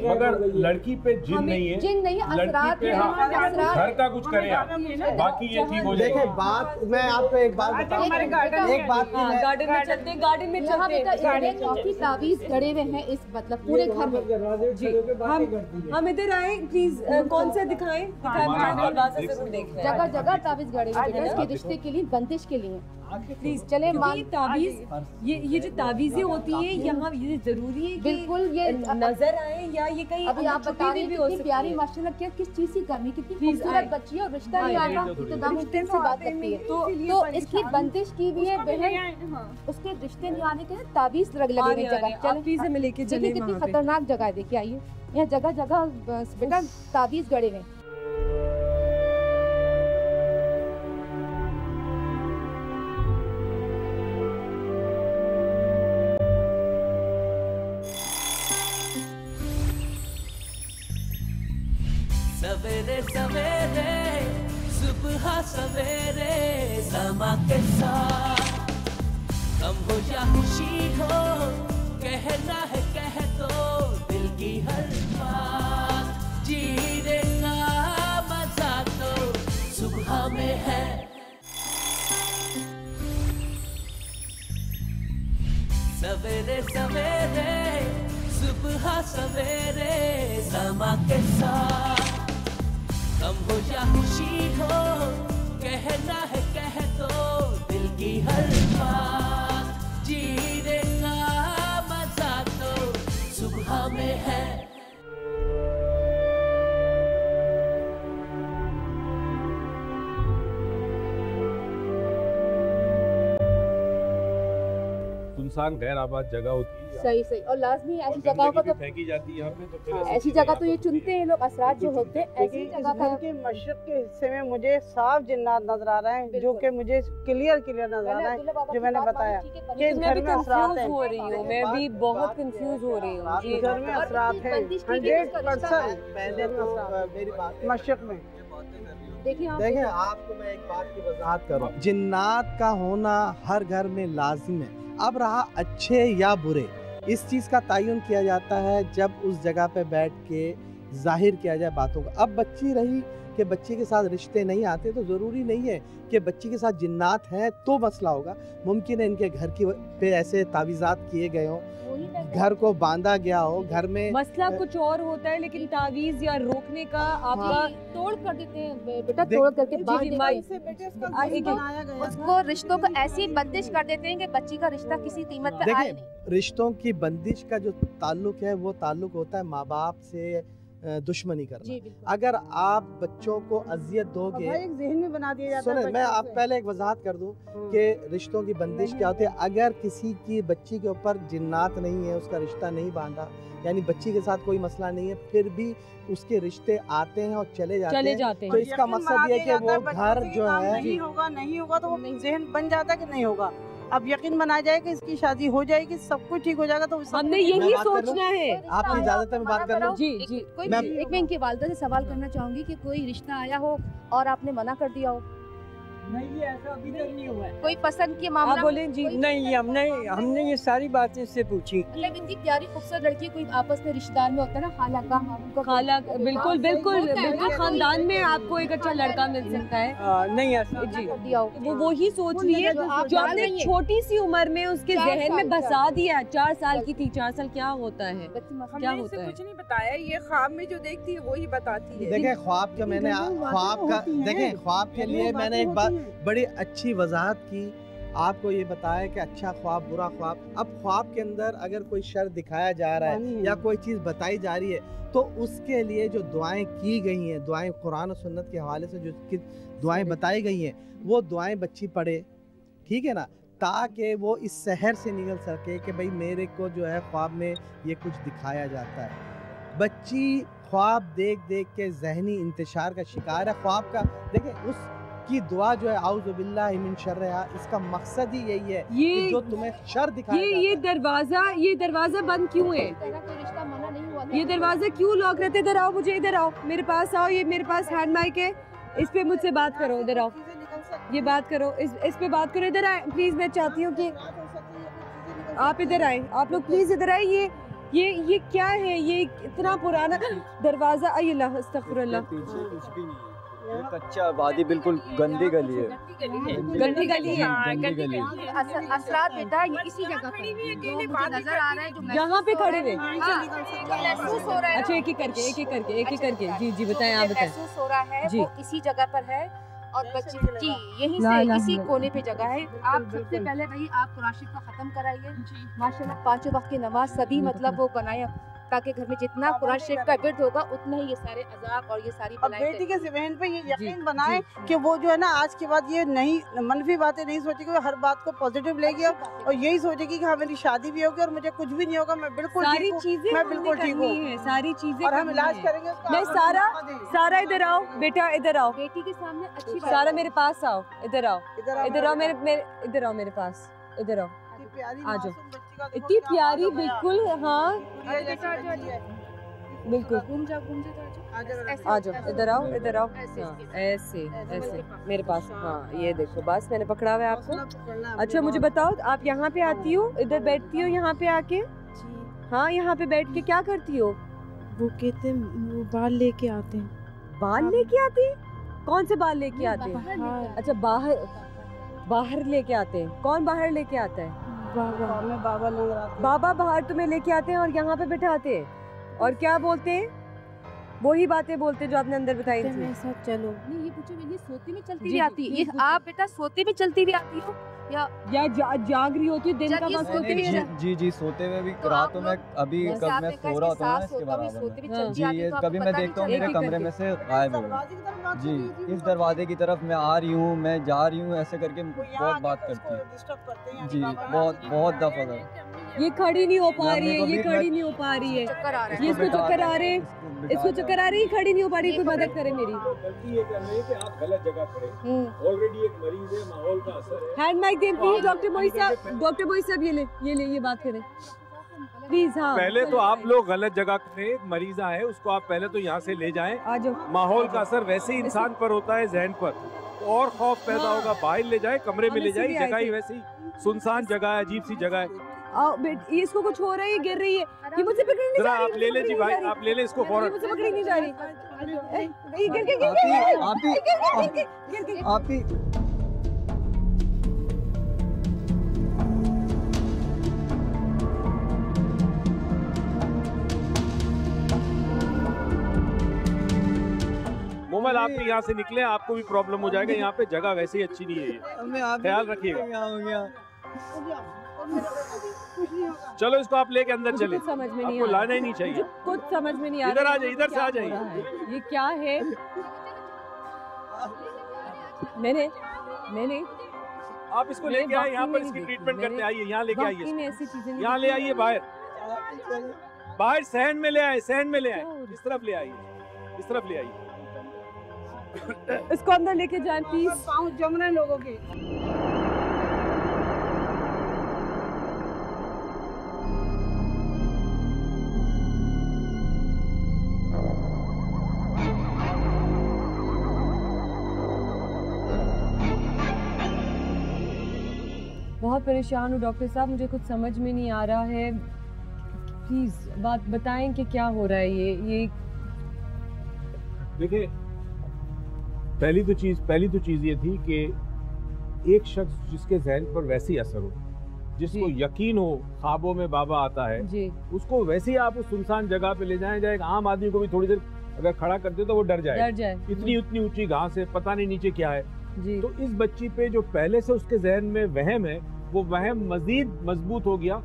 मगर लड़की पे जिन नहीं है, असरात घर का कुछ करें आप, बाकी ये ठीक हो जाएगा। देखिए बात, मैं आपको एक बात बताऊं, एक बात गार्डन में चलते, गार्डन में चलते, काफी तावीज़ गड़े हुए हैं इस मतलब पूरे घर में। जी, हम इधर आए प्लीज, कौन सा दिखाएं? जगह जगह तावीज़ गड़े हुए हैं इसके रिश्ते के लिए, बंदिश के लिए। प्लीज चले, तावीज़ ये जो तावीज़ें होती है यहाँ, ये जरूरी है बिल्कुल ये नजर आए या ये कहीं अभी आप बता रहे हैं कितनी प्यारी माशाल्लाह, क्या किस चीज की कमी, कितनी खूबसूरत बच्ची है और रिश्ता नहीं आ रहा, इक़्तिदाम से बात करती है तो इसकी बंदिश की भी है बहन, उसके रिश्ते नहीं आने के तावीज़ लगे हुए जगह। चले में लेके चले, कितनी खतरनाक जगह है, देखिए आइए, यहाँ जगह जगह बेटा तावीज़ गड़े हुए। सवेरे सवेरे सुबह सवेरे समा के साथ गम हो या खुशी हो कहना है कह दो दिल की हर बात जीने का मजा तो सुबह में है सवेरे सवेरे सुबह सवेरे समा के साथ गम हो या खुशी हो कहना है कह दो दिल की हर बात जीने का मजा तो सुबह में है सुनसान गैर आबाद जगह होती है सही सही और लाजमी ऐसी जगहों का तो फेंकी जाती है यहाँ पे तो फिर ऐसी जगह तो ये चुनते हैं लोग असरात जो होते हैं ऐसी जगह का के मशरक के हिस्से में मुझे साफ जिन्नात नजर आ रहे हैं जो कि मुझे क्लियर नजर आ रहा है जो मैंने बताया कि इस घर में असरात हैं। हो रही हूँ मैं भी बहुत कंफ्यूज हो रही हूँ जी घर में असरात हैं 100% मशरक में। देखिए आपको मैं एक बात की वजाहत करूँ जिन्नात का होना हर घर में लाजिम है। अब रहा अच्छे या बुरे इस चीज़ का तयन किया जाता है जब उस जगह पे बैठ के जाहिर किया जाए बातों को। अब बच्ची रही कि बच्ची के साथ रिश्ते नहीं आते तो ज़रूरी नहीं है कि बच्ची के साथ जिन्नात हैं तो मसला होगा। मुमकिन है इनके घर की पे ऐसे तावीज़ात किए गए हों घर को बांधा गया हो घर में मसला कुछ और होता है लेकिन तावीज या रोकने का आपका तोड़ कर देते हैं बेटा तोड़ करके उसको रिश्तों को ऐसी बंदिश कर देते हैं कि बच्ची का रिश्ता किसी कीमत पे आए नहीं। रिश्तों की बंदिश का जो ताल्लुक है वो ताल्लुक होता है माँ बाप से दुश्मनी करना। अगर आप बच्चों को अजियत दोगे एक ज़हन में बना दिया जाता है। सुने मैं आप पहले एक वजाहत कर दूं कि रिश्तों की बंदिश क्या होती है। अगर किसी की बच्ची के ऊपर जिन्नात नहीं है उसका रिश्ता नहीं बांधा यानी बच्ची के साथ कोई मसला नहीं है फिर भी उसके रिश्ते आते हैं और चले जाते हैं तो इसका मकसद ये है कि वो घर जो है नहीं होगा तो वो ज़हन बन जाता है कि नहीं होगा। अब यकीन बनाया जाए कि इसकी शादी हो जाएगी सब कुछ ठीक हो जाएगा तो हमने यही सोचना है। आपकी इजाजत है मैं बात कर लूं? जी एक मैं इनकी वालिदा से सवाल करना चाहूंगी कि कोई रिश्ता आया हो और आपने मना कर दिया हो। नहीं ऐसा अभी तक नहीं हुआ है। कोई पसंद की मामला बोले जी नहीं हमने ये सारी बातें इससे पूछी। मतलब इतनी प्यारी खूबसूरत लड़की कोई आपस में रिश्तेदार में होता है ना खाला का खाला बिल्कुल बिल्कुल बिल्कुल खानदान में आपको एक अच्छा लड़का मिल सकता है। नहीं ऐसा जी वो ही सोच रही है जो आपने छोटी सी उम्र में उसके जहन में बसा दिया। 4 साल की थी 4 साल क्या होता है क्या होता है कुछ नहीं बताया ये ख्वाब में जो देखती है वही बताती है। देखें ख्वाब का मैंने ख्वाब का देखें ख्वाब के लिए मैंने एक बात बड़ी अच्छी वजाहत की आपको ये बताया कि अच्छा ख्वाब बुरा ख्वाब। अब ख्वाब के अंदर अगर कोई शर दिखाया जा रहा है या कोई चीज़ बताई जा रही है तो उसके लिए जो दुआएं की गई हैं दुआएं कुरान और सुन्नत के हवाले से जो दुआएं बताई गई हैं वो दुआएं बच्ची पढ़े ठीक है ना ताकि वो इस शहर से निकल सके कि भाई मेरे को जो है ख्वाब में ये कुछ दिखाया जाता है। बच्ची ख्वाब देख देख के जहनी इंतशार का शिकार है। ख्वाब का देखें उस की दुआ जो है आउज़ु बिल्लाहि मिन शर्रिहा इसका मकसद ही यही है कि जो तुम्हें शर दिखाया ये दरवाजा बंद क्यों है? ये दरवाजा क्यों लॉक रहते? इधर आओ मुझे इधर आओ मेरे पास आओ। ये मेरे पास हैंड माइक है इस पे मुझसे बात करो। इधर आओ ये बात करो इस पे बात करो। इधर आए प्लीज मैं चाहती हूँ कि आप इधर आए आप लोग प्लीज इधर आए। ये क्या है? ये इतना पुराना दरवाजा अल्लाह अस्तगफिरुल्लाह कच्चा आबादी बिल्कुल गंदी गली है। गंदी गली है। असरात बेटा ये इसी जगह पर मुझे नजर आ रहा है जो यहाँ पे खड़े हुए महसूस हो रहा है। अच्छा एक एक करके जी बताएं आप बताएं। महसूस हो रहा है वो इसी जगह पर है और बच्ची जी यहीं से इसी कोने पे जगह है। आप सबसे पहले भाई आप कुरान शरीफ को खत्म कराइए माशाल्लाह 5 वक्त की नमाज सभी मतलब वो बनाए ताकि घर में जितना कुरान शरीफ का विर्द होगा उतना ही ये सारे अज़ाब और ये सारी बेटी के ज़हन पे ये यकीन बनाए कि वो जो है ना आज के बाद ये नहीं मनफी बातें नहीं सोचेगी हर बात को पॉजिटिव लेगी और यही सोचेगी कि हाँ मेरी शादी भी होगी और मुझे कुछ भी नहीं होगा मैं बिल्कुल सारी चीजें मैं बिल्कुल ठीक हूँ सारी चीजें और हम इलाज करेंगे। मैं सारा इधर आओ बेटा इधर आओ बेटी के सामने अच्छी सारा मेरे पास आओ इधर आओ मेरे पास इधर आओ आ जाओ। इतनी प्यारी बिल्कुल हाँ बिल्कुल। घूम जाओ तो आ जाओ, इधर आओ, इधर आओ। हाँ, ऐसे ऐसे मेरे पास। हाँ, ये देखो, बस मैंने पकड़ा हुआ है आपको। अच्छा, मुझे बताओ, आप यहाँ पे आती हो, इधर बैठती हो यहाँ पे आके? हाँ, यहाँ पे बैठ के क्या करती हो? वो कहते हैं वो बाल लेके आते हैं। बाल लेके आते हैं? कौन से बाल लेके आते हैं? अच्छा, बाहर लेके आते हैं। कौन बाहर लेके आता है? बाबा बाहर तुम्हें लेके आते हैं और यहाँ पे बिठाते हैं और क्या बोलते हैं? वही बातें बोलते हैं जो आपने अंदर बताई थी। मेरे साथ चलो। नहीं, ये पूछो, ये सोते में चलती भी आती है? ये आप बेटा सोते में चलती भी आती हो या जाग रही होती है दिन का वक्त? सोते में जी सोते में भी रातों में। अभी कब मैं सो रहा होता हूँ इसके बराबर जी, ये कभी मैं देखता हूँ मेरे कमरे में से गायब है जी। इस दरवाजे की तरफ मैं आ रही हूँ, मैं जा रही हूँ, ऐसे करके बहुत बात करती है जी। बहुत दफा ये खड़ी नहीं हो पा रही है, ये खड़ी नहीं हो पा रही है, ये इसको चक्कर आ रहे, इसको चक्कर आ रही है, खड़ी नहीं हो पा रही। कोई मदद करे मेरी। गलती ये कर रही है कि आप गलत जगह खड़े। ऑलरेडी एक मरीज है, माहौल का असर है। हैंड माइक दें प्लीज डॉक्टर मोई साहब। डॉक्टर मोई साहब, ये बात करें प्लीज। हाँ, पहले तो आप लोग गलत जगह खड़े, मरीज आए उसको आप पहले तो यहाँ से ले जाएं। आ जाओ। माहौल का असर वैसे ही इंसान पर होता है, जहन पर, तो और खौफ पैदा होगा। बाहर ले जाए, कमरे में ले जाए, जगह ही वैसी सुनसान जगह है, अजीब सी जगह है। आओ बेट, ये इसको कुछ हो रहा है, ये गिर रही है, ये मुझसे पकड़ नहीं जा रही। आप ले ले जी भाई, आप ले ले इसको फौरन। मुझसे पकड़ी नहीं जा रही। ये गिर के मोमल, आप भी यहाँ से निकले, आपको भी प्रॉब्लम हो जाएगा। यहाँ पे जगह वैसे ही अच्छी नहीं है, ये ख्याल रखिएगा। चलो इसको आप लेके अंदर चले, समझ में नहीं आपको लाना ही नहीं चाहिए। कुछ समझ में नहीं आ रहा। इधर आ जाइए, इधर से आ जाइए। ये क्या है? मैंने आप इसको लेके आए, यहाँ पर इसकी ट्रीटमेंट करते आइए। यहाँ लेके आइए, यहाँ ले आइए, बाहर सहन में ले आए, सहन में ले आए। इस तरफ ले आइए, इस तरफ ले आइए। इसको अंदर लेके जाए प्लीज। पाँव जम रहे लोगों के। बहुत परेशान हूँ डॉक्टर साहब, मुझे कुछ समझ में नहीं आ रहा है। प्लीज बात बताएं कि क्या हो रहा है। ये देखिए, पहली तो चीज ये थी कि एक शख्स जिसके जहन पर वैसे ही असर हो, जिसको यकीन हो ख्वाबों में बाबा आता है जी, उसको वैसे ही आप उस सुनसान जगह पे ले जाएं। एक आम आदमी को भी थोड़ी देर अगर खड़ा कर दे तो वो डर जाए। इतनी ऊंची घास है, पता नहीं नीचे क्या है जी। तो इस बच्ची पे जो पहले से उसके जहन में वहम है, वो वहम मजीद मजबूत हो गया।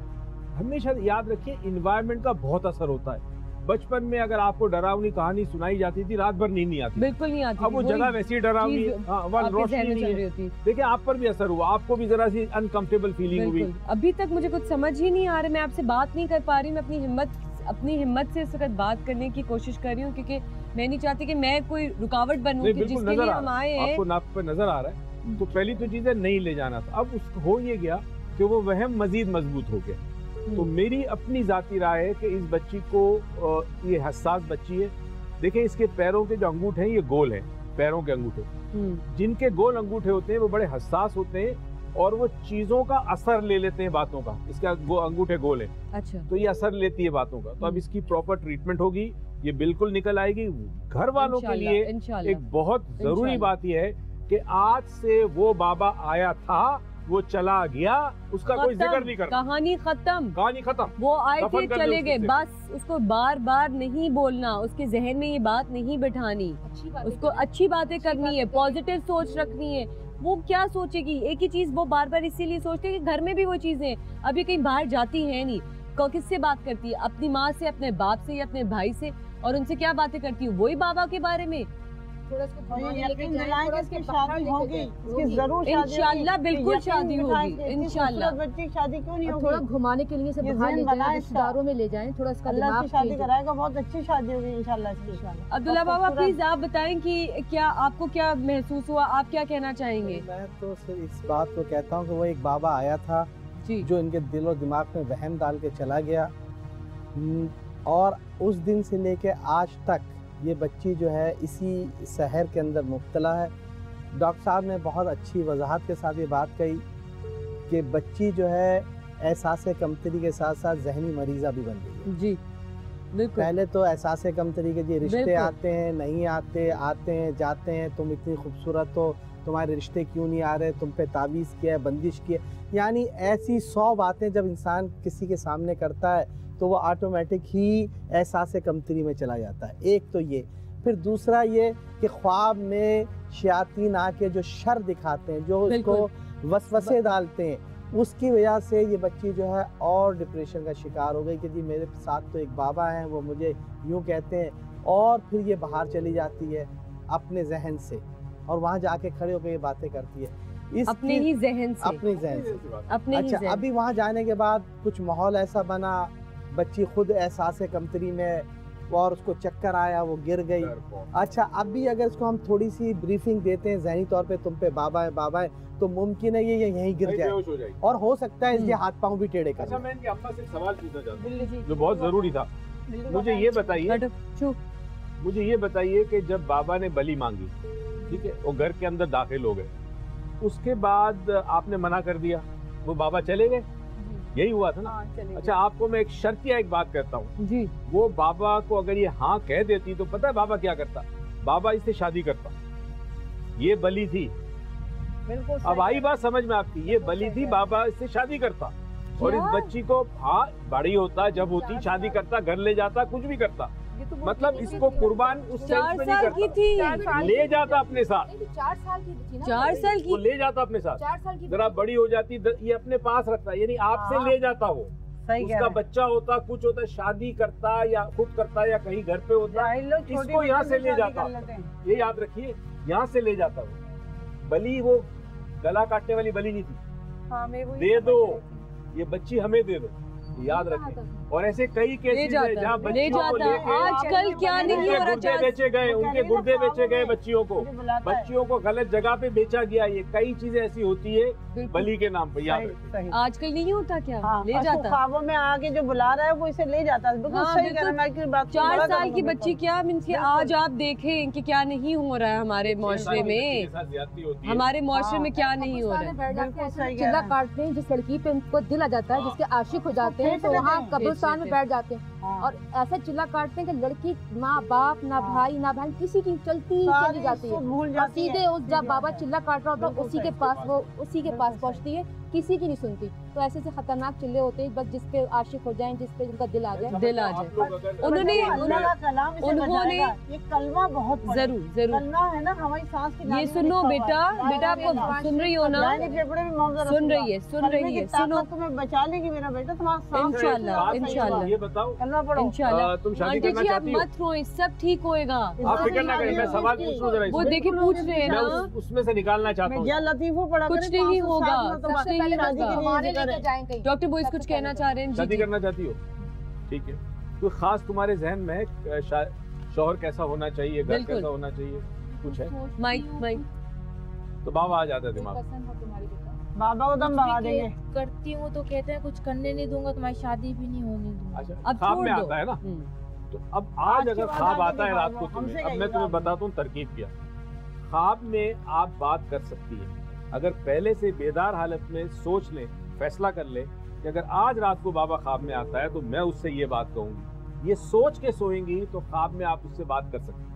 हमेशा याद रखिए, इन्वायरमेंट का बहुत असर होता है। बचपन में अगर आपको डरावनी कहानी सुनाई जाती थी, रात भर नींद नहीं आती, बिल्कुल नहीं आती। अब वो जगह वैसी डरावनी है, रोशनी नहीं है। देखिए, आप पर भी असर हुआ, आपको भी जरा सी अनकंफर्टेबल फीलिंग हुई। अभी तक मुझे कुछ समझ ही नहीं आ रहा, मैं आपसे बात नहीं कर पा रही। मैं अपनी हिम्मत से इस वक्त बात करने की कोशिश कर रही हूँ, क्योंकि मैं नहीं चाहती कि मैं कोई रुकावट बनूं कि जिसके लिए हम आए हैं। आपको नाक पे नजर आ रहा है। तो पहली तो चीज है, नहीं ले जाना था। अब उसको हो ये गया कि वो वहम मजीद मजबूत हो गया। तो मेरी अपनी जाती राय है कि इस बच्ची को, ये हसास बच्ची है। देखिए, इसके पैरों के जो अंगूठे हैं ये गोल हैं, पैरों के अंगूठे। जिनके गोल अंगूठे होते हैं वो बड़े हसास होते हैं और वो चीजों का असर ले लेते हैं, बातों का। इसके अंगूठे गोल है, अच्छा, तो ये असर लेती है बातों का। तो अब इसकी प्रॉपर ट्रीटमेंट होगी, ये बिल्कुल निकल आएगी। घर वालों के लिए एक बहुत जरूरी बात यह है कि आज से वो बाबा आया था, वो चला गया, उसका कोई जिक्र नहीं करना। कहानी खत्म। वो आए थे, चले गए, बस। उसको बार बार नहीं बोलना, उसके जहन में ये बात नहीं बिठानी, उसको अच्छी बातें करनी है, पॉजिटिव सोच रखनी है। वो क्या सोचेगी? एक ही चीज वो बार बार इसीलिए सोचते हैं कि घर में भी वो चीजें, अभी कहीं बाहर जाती है नहीं। किससे बात करती है? अपनी माँ से, अपने बाप से या अपने भाई से। और उनसे क्या बातें करती हूँ? वही बाबा के बारे में। इंशाल्लाह बिल्कुल शादी होगी, इंशाल्लाह। बच्ची शादी क्यों नहीं होगी? थोड़ा घुमाने के लिए सब बाहर ले जाएं, रिश्तेदारों में ले जाएं, थोड़ा इसका दिमाग शादी कराएगा, बहुत अच्छी शादी होगी इंशाल्लाह। अब्दुल्ला बाबा, प्लीज आप बताएं कि क्या आपको क्या महसूस हुआ, आप क्या कहना चाहेंगे? मैं तो सिर्फ इस बात को कहता हूँ कि वो एक बाबा आया था जो इनके दिल और दिमाग में वहम डाल के चला गया। और उस दिन से लेके आज तक ये बच्ची जो है इसी शहर के अंदर मुब्तला है। डॉक्टर साहब ने बहुत अच्छी वजाहत के साथ ये बात कही कि बच्ची जो है एहसास कमतरी के साथ साथ जहनी मरीज़ा भी बन गई है। जी बिल्कुल। पहले तो एहसास कमतरी के जी रिश्ते बिल्कुल। आते हैं नहीं आते, आते हैं जाते हैं, तुम इतनी खूबसूरत हो, तुम्हारे रिश्ते क्यों नहीं आ रहे, तुम पे तावीज़ किया है, बंदिश की है, यानी ऐसी 100 बातें जब इंसान किसी के सामने करता है तो वो ऑटोमेटिक ही एहसास कमतरी में चला जाता है। एक तो ये, फिर दूसरा ये कि ख्वाब में शयातीन आके जो शर दिखाते हैं, जो उसको वसवसे डालते हैं, उसकी वजह से ये बच्ची जो है और डिप्रेशन का शिकार हो गई कि जी मेरे साथ तो एक बाबा हैं, वो मुझे यूँ कहते हैं, और फिर ये बाहर चली जाती है अपने जहन से और वहाँ जाके खड़े होकर ये बातें करती है अपने ही जहन से, अपने जहन से। अपने ही अच्छा, जहन। अभी वहाँ जाने के बाद कुछ माहौल ऐसा बना, बच्ची खुद एहसास कमतरी में और उसको चक्कर आया, वो गिर गई। अच्छा, अभी अगर इसको हम थोड़ी सी ब्रीफिंग देते हैं जहनी तौर पे तुम पे बाबा है, तो मुमकिन है ये यहीं गिर जाए और हो सकता है इसके हाथ पांव भी टेढ़े कर। अच्छा, मैं इनकी अम्मा से सवाल पूछना चाहता हूँ जो बहुत जरूरी था। मुझे ये बताइए कि जब बाबा ने बलि मांगी, ठीक है, वो घर के अंदर दाखिल हो गए, उसके बाद आपने मना कर दिया, वो बाबा चले गए, यही हुआ था ना? अच्छा, आपको मैं एक शर्तिया एक बात कहता हूँ जी, वो बाबा को अगर ये हाँ कह देती तो पता है बाबा क्या करता? बाबा इससे शादी करता। ये बलि थी, अब आई बात समझ में आपकी, ये बलि थी, बाबा इससे शादी करता और इस बच्ची को हाँ बड़ी होता, जब होती शादी करता, घर ले जाता, कुछ भी करता, मतलब इसको कुर्बान उस 4 साल की थी, ले जाता अपने साथ। 4 साल की थी ना, 4 साल की वो ले जाता अपने साथ। 4 साल की जरा बड़ी हो जाती ये अपने पास रखता, यानी आपसे ले जाता, वो उसका बच्चा होता, कुछ होता, शादी करता या खुद करता या कहीं घर पे होता, इसको यहाँ से ले जाता। ये याद रखिए, यहाँ से ले जाता वो बलि, वो गला काटने वाली बलि नहीं थी। दे दो ये बच्ची, हमें दे दो, याद रखें। और ऐसे कई केसेस हैं जहाँ बच्चियों को लेके आजकल क्या नहीं हो रहा, गुर्दे बेचे गए, उनके गुर्दे बेचे गए बच्चियों को गलत जगह पे बेचा गया, ये कई चीजें ऐसी होती है बलि के नाम पर, याद रखें। आजकल नहीं होता क्या? ले और जाता, ख्वाबों में आके जो बुला रहा है वो इसे ले जाता है। बिल्कुल सही कह रहे हैं, बात 4 साल की बच्ची क्या मीन्स कि आज आप देखें कि क्या नहीं हो रहा है हमारे मुआशरे में, हमारे मुआशरे में क्या नहीं हो रहा है। चिल्ला काटते हैं, जिस लड़की पे उनको दिल आ जाता है, जिसके आशिक हो जाते हैं, तो वहाँ कब्रिस्तान में बैठ जाते हैं और ऐसा चिल्ला काटते हैं कि लड़की माँ बाप ना भाई ना बहन किसी की चलती चली जाती है, और सीधे उस जब बाबा चिल्ला काट रहा होता है उसी के पास पहुँचती है, किसी की नहीं सुनती। तो ऐसे से खतरनाक चिल्ले होते हैं, बस जिस पे आशिक हो जाए, जिस पे उनका दिल आ जाए। उन्होंने ये कलमा बहुत जरूर कलमा है ना, हमारी सांस की। ये सुनो बेटा, आपको सुन रही हो ना? सुन रही है, सुनो, तुम्हें बचा लेगी मेरा बेटा, तुम्हारा इंशाल्लाह। ये बताओ, इंशाल्लाह तुम शादी करना चाहती हो? मत रोए, सब ठीक होएगा, आप फिक्र ना करें, मैं सवाल पूछ रहा हूँ, वो देखिए पूछ रहे हैं ना, उसमें से निकालना चाहता हूँ। कुछ नहीं होगा, कुछ नहीं होगा। डॉक्टर बोइस कुछ कहना चाह रहे हैं? शादी करना चाहती हो? ठीक है, कोई खास तुम्हारे जहन में शौहर कैसा होना चाहिए, घर कैसा होना चाहिए, कुछ है? माइक तो बाबा आ जाता है दिमाग, बाबा को दम भगा देंगे। करती हूँ तो कहते हैं कुछ करने नहीं दूंगा, तुम्हारी शादी भी नहीं होने दूंगा। अच्छा, ख्वाब में आता है ना, तो अब आज अगर ख्वाब आता है रात को तुम्हें, अब मैं तुम्हें बताता हूँ तरकीब क्या। ख्वाब में आप बात कर सकती है, अगर पहले से बेदार हालत में सोच ले, फैसला कर ले कि अगर आज रात को बाबा ख्वाब में आता है तो मैं उससे ये बात कहूंगी, ये सोच के सोएंगी तो ख्वाब में आप उससे बात कर सकती हैं।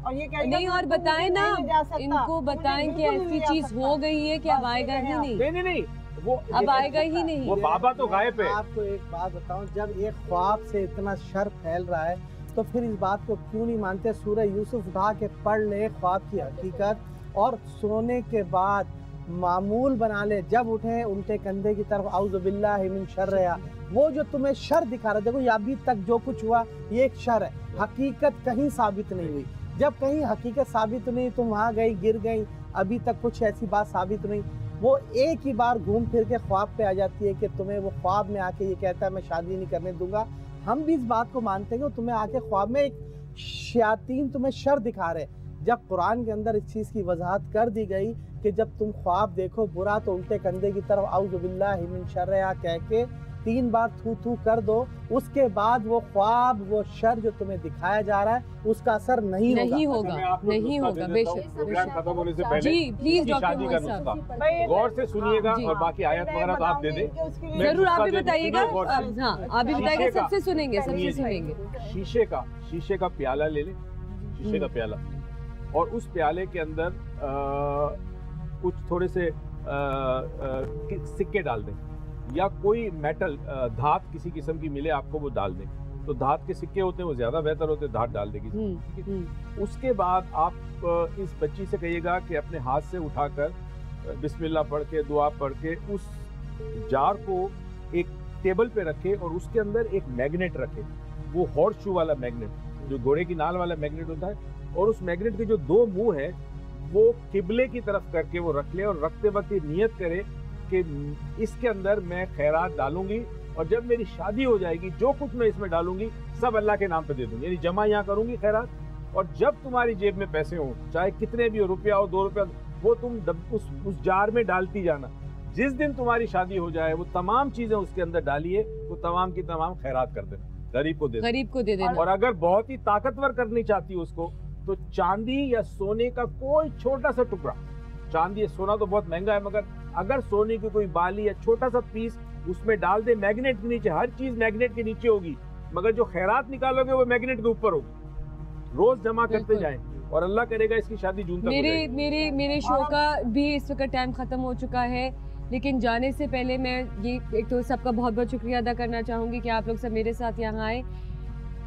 और ये नहीं, और बताएं ना, इनको बताएं कि ऐसी चीज हो गई है कि अब आएगा ही नहीं। नहीं, वो अब आएगा ही नहीं, वो बाबा तो गायब है। आपको एक बात बताऊं, जब एक ख्वाब से इतना शर फैल रहा है तो फिर इस बात को क्यों नहीं मानते? सूरह यूसुफ उठा के पढ़ ले ख्वाब की हकीकत, और सोने के बाद मामूल बना ले, जब उठे उल्टे कंधे की तरफ औज़ु बिल्लाहि मिन शर्रिहा। वो जो तुम्हें शर दिखा रहा है, देखो ये अभी तक जो कुछ हुआ ये एक शर है, हकीकत कहीं साबित नहीं हुई। जब कहीं हकीकत साबित नहीं, तुम वहाँ गई, गिर गई, अभी तक कुछ ऐसी बात साबित नहीं, वो एक ही बार घूम फिर के ख्वाब पे आ जाती है कि तुम्हें वो ख्वाब में आके ये कहता है मैं शादी नहीं करने दूंगा। हम भी इस बात को मानते हैं कि तुम्हें आके ख्वाब में एक शयातीन तुम्हें शर दिखा रहे, जब कुरान के अंदर इस चीज़ की वजाहत कर दी गई कि जब तुम ख्वाब देखो बुरा तो उल्टे कंधे की तरफ औज़ु बिल्लाहि मिन शर्रिहा कह के 3 बार थू थू कर दो, उसके बाद वो ख्वाब, वो शर जो तुम्हें दिखाया जा रहा है उसका असर नहीं होगा। नहीं होगा बेशक। प्रोग्राम खत्म होने से पहले जी प्लीज डॉक्टर शादी का नुस्खा गौर से सुनिएगा और बाकी आयत वगैरह तो आप दे दें। जरूर आप भी बताइएगा। हाँ आप भी बताइएगा, सबसे सुनेंगे, सबसे सुनेंगे। शीशे का प्याला ले लें, शीशे का प्याला, और उस प्याले के अंदर कुछ थोड़े से सिक्के डाल दें, या कोई मेटल धात किसी किस्म की मिले आपको वो डाल दें। तो धात के सिक्के होते हैं वो ज्यादा बेहतर होते हैं, धात डाल देगी। उसके बाद आप इस बच्ची से कहिएगा कि अपने हाथ से उठाकर बिस्मिल्लाह पढ़ के, दुआ पढ़ के उस जार को एक टेबल पे रखे और उसके अंदर एक मैग्नेट रखे, वो हॉर्स शू वाला मैग्नेट, जो घोड़े की नाल वाला मैग्नेट होता है, और उस मैग्नेट के जो 2 मुंह है वो किबले की तरफ करके वो रख ले, और रखते वक्त ये नियत करे कि इसके अंदर मैं खैरात डालूंगी, और जब मेरी शादी हो जाएगी जो कुछ मैं इसमें डालूंगी सब अल्लाह के नाम पे दे दूंगी, यानी जमा यहाँ करूंगी खैरात। और जब तुम्हारी जेब में पैसे हो, चाहे कितने भी हो, रुपया हो, 2 रुपया, वो तुम उस जार में डालती जाना। जिस दिन तुम्हारी शादी हो जाए वो तमाम चीजें उसके अंदर डालिए, वो तमाम की तमाम खैरात कर देना, गरीब को दे देना। और अगर बहुत ही ताकतवर करनी चाहती हो उसको, तो चांदी या सोने का कोई छोटा सा टुकड़ा, चांदी या सोना तो बहुत महंगा है, मगर अगर सोने की कोई बाली या छोटा सा पीस उसमें डाल दे, मैग्नेट के नीचे, हर चीज मैग्नेट के नीचे होगी, मगर जो खैरात निकालोगे वो मैग्नेट के ऊपर होगी। रोज जमा करते जाएं और अल्लाह करेगा इसकी शादी जून तक हो जाएगी। मेरे शो का भी इस वक्त टाइम खत्म हो चुका है, लेकिन जाने से पहले मैं ये एक तो सबका बहुत बहुत शुक्रिया अदा करना चाहूँगी कि आप लोग सब मेरे साथ यहाँ आए।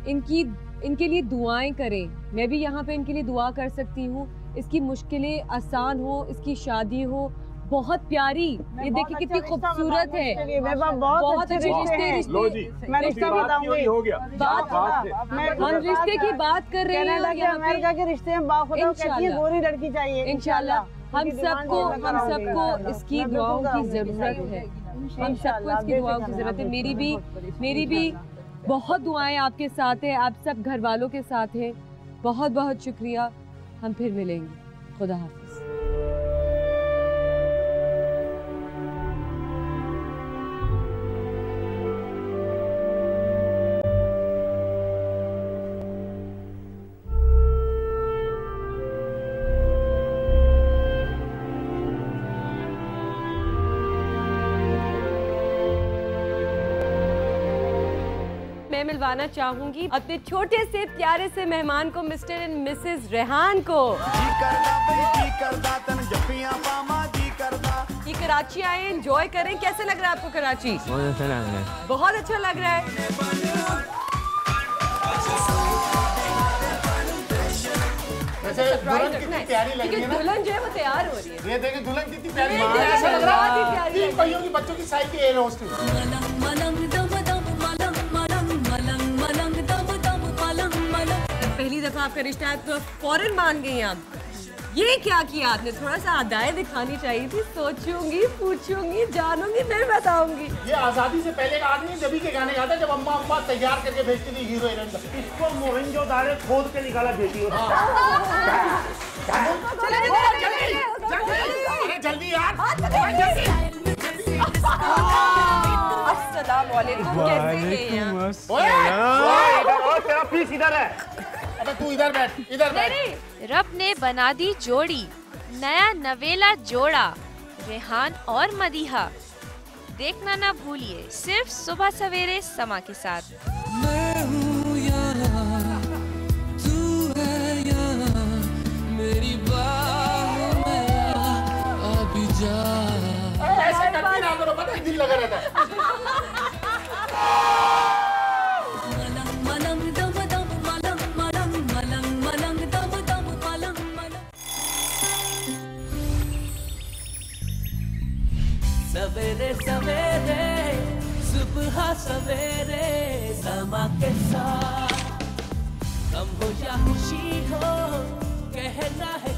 इनके लिए दुआएं करें, मैं भी यहाँ पे इनके लिए दुआ कर सकती हूँ, इसकी मुश्किलें आसान हो, इसकी शादी हो, बहुत प्यारी, ये देखिए कितनी खूबसूरत है, बहुत अच्छे रिश्ते। मैं रिश्ता बताऊंगी, हम रिश्ते की बात कर रहे हैं, अमेरिका के रिश्ते में बाखुदा कहती है गोरी लड़की चाहिए। इंशाल्लाह हम सबको इसकी दुआओं की जरूरत है, हम सबको इसकी दुआओं की जरूरत है। मेरी भी बहुत दुआएं आपके साथ है, आप सब घर वालों के साथ हैं। बहुत बहुत शुक्रिया, हम फिर मिलेंगे, खुदा हाफिज। मैं मिलवाना चाहूंगी अपने छोटे से प्यारे से मेहमान को, मिस्टर एंड मिसेस रेहान को। ये कराची आए, एंजॉय करें। कैसे लग रहा है आपको कराची? बहुत अच्छा लग रहा है। बहुत अच्छा लग रहा है। दुल्हन कितनी प्यारी लग रही है ना? दुल्हन जो है वो तैयार हो रही है। ये देखिए दुल्हन कितनी प्यारी लग रही है। 3 पहियों की बच्चों की साइड की एयर होस्टेस। पहली दफा आपका रिश्ता है तो फौरन मान गई आप। ये क्या किया आपने? थोड़ा सा अदाएं दिखानी चाहिए थी। सोचूंगी, पूछूंगी, जानूंगी, फिर बताऊंगी। ये आजादी से पहले का आदमी जब के गाने गाता, जब अम्मा अम्मा तैयार करके भेजती थी हीरो हीरोइन को। इसको मोहनजोदाड़ो खोद के निकाला बेटी हो। जल्दी यार, अस्सलाम वालेकुम, कैसे हैं आप? तेरा पीस इधर है। अबे तू इधर बैठ, इधर बैठ। रब ने बना दी जोड़ी, नया नवेला जोड़ा, रेहान और मदीहा। देखना ना भूलिए, सिर्फ सुबह सवेरे समा के साथ। मैं हूँ यहाँ, तू है यहाँ, मेरी बाहों में आ भी जा। ऐसे करती ना करो, पता है दिल लगा रहता है। सवेरे सवेरे सुबह सवेरे समा के साथ, गम हो या खुशी हो, कहना है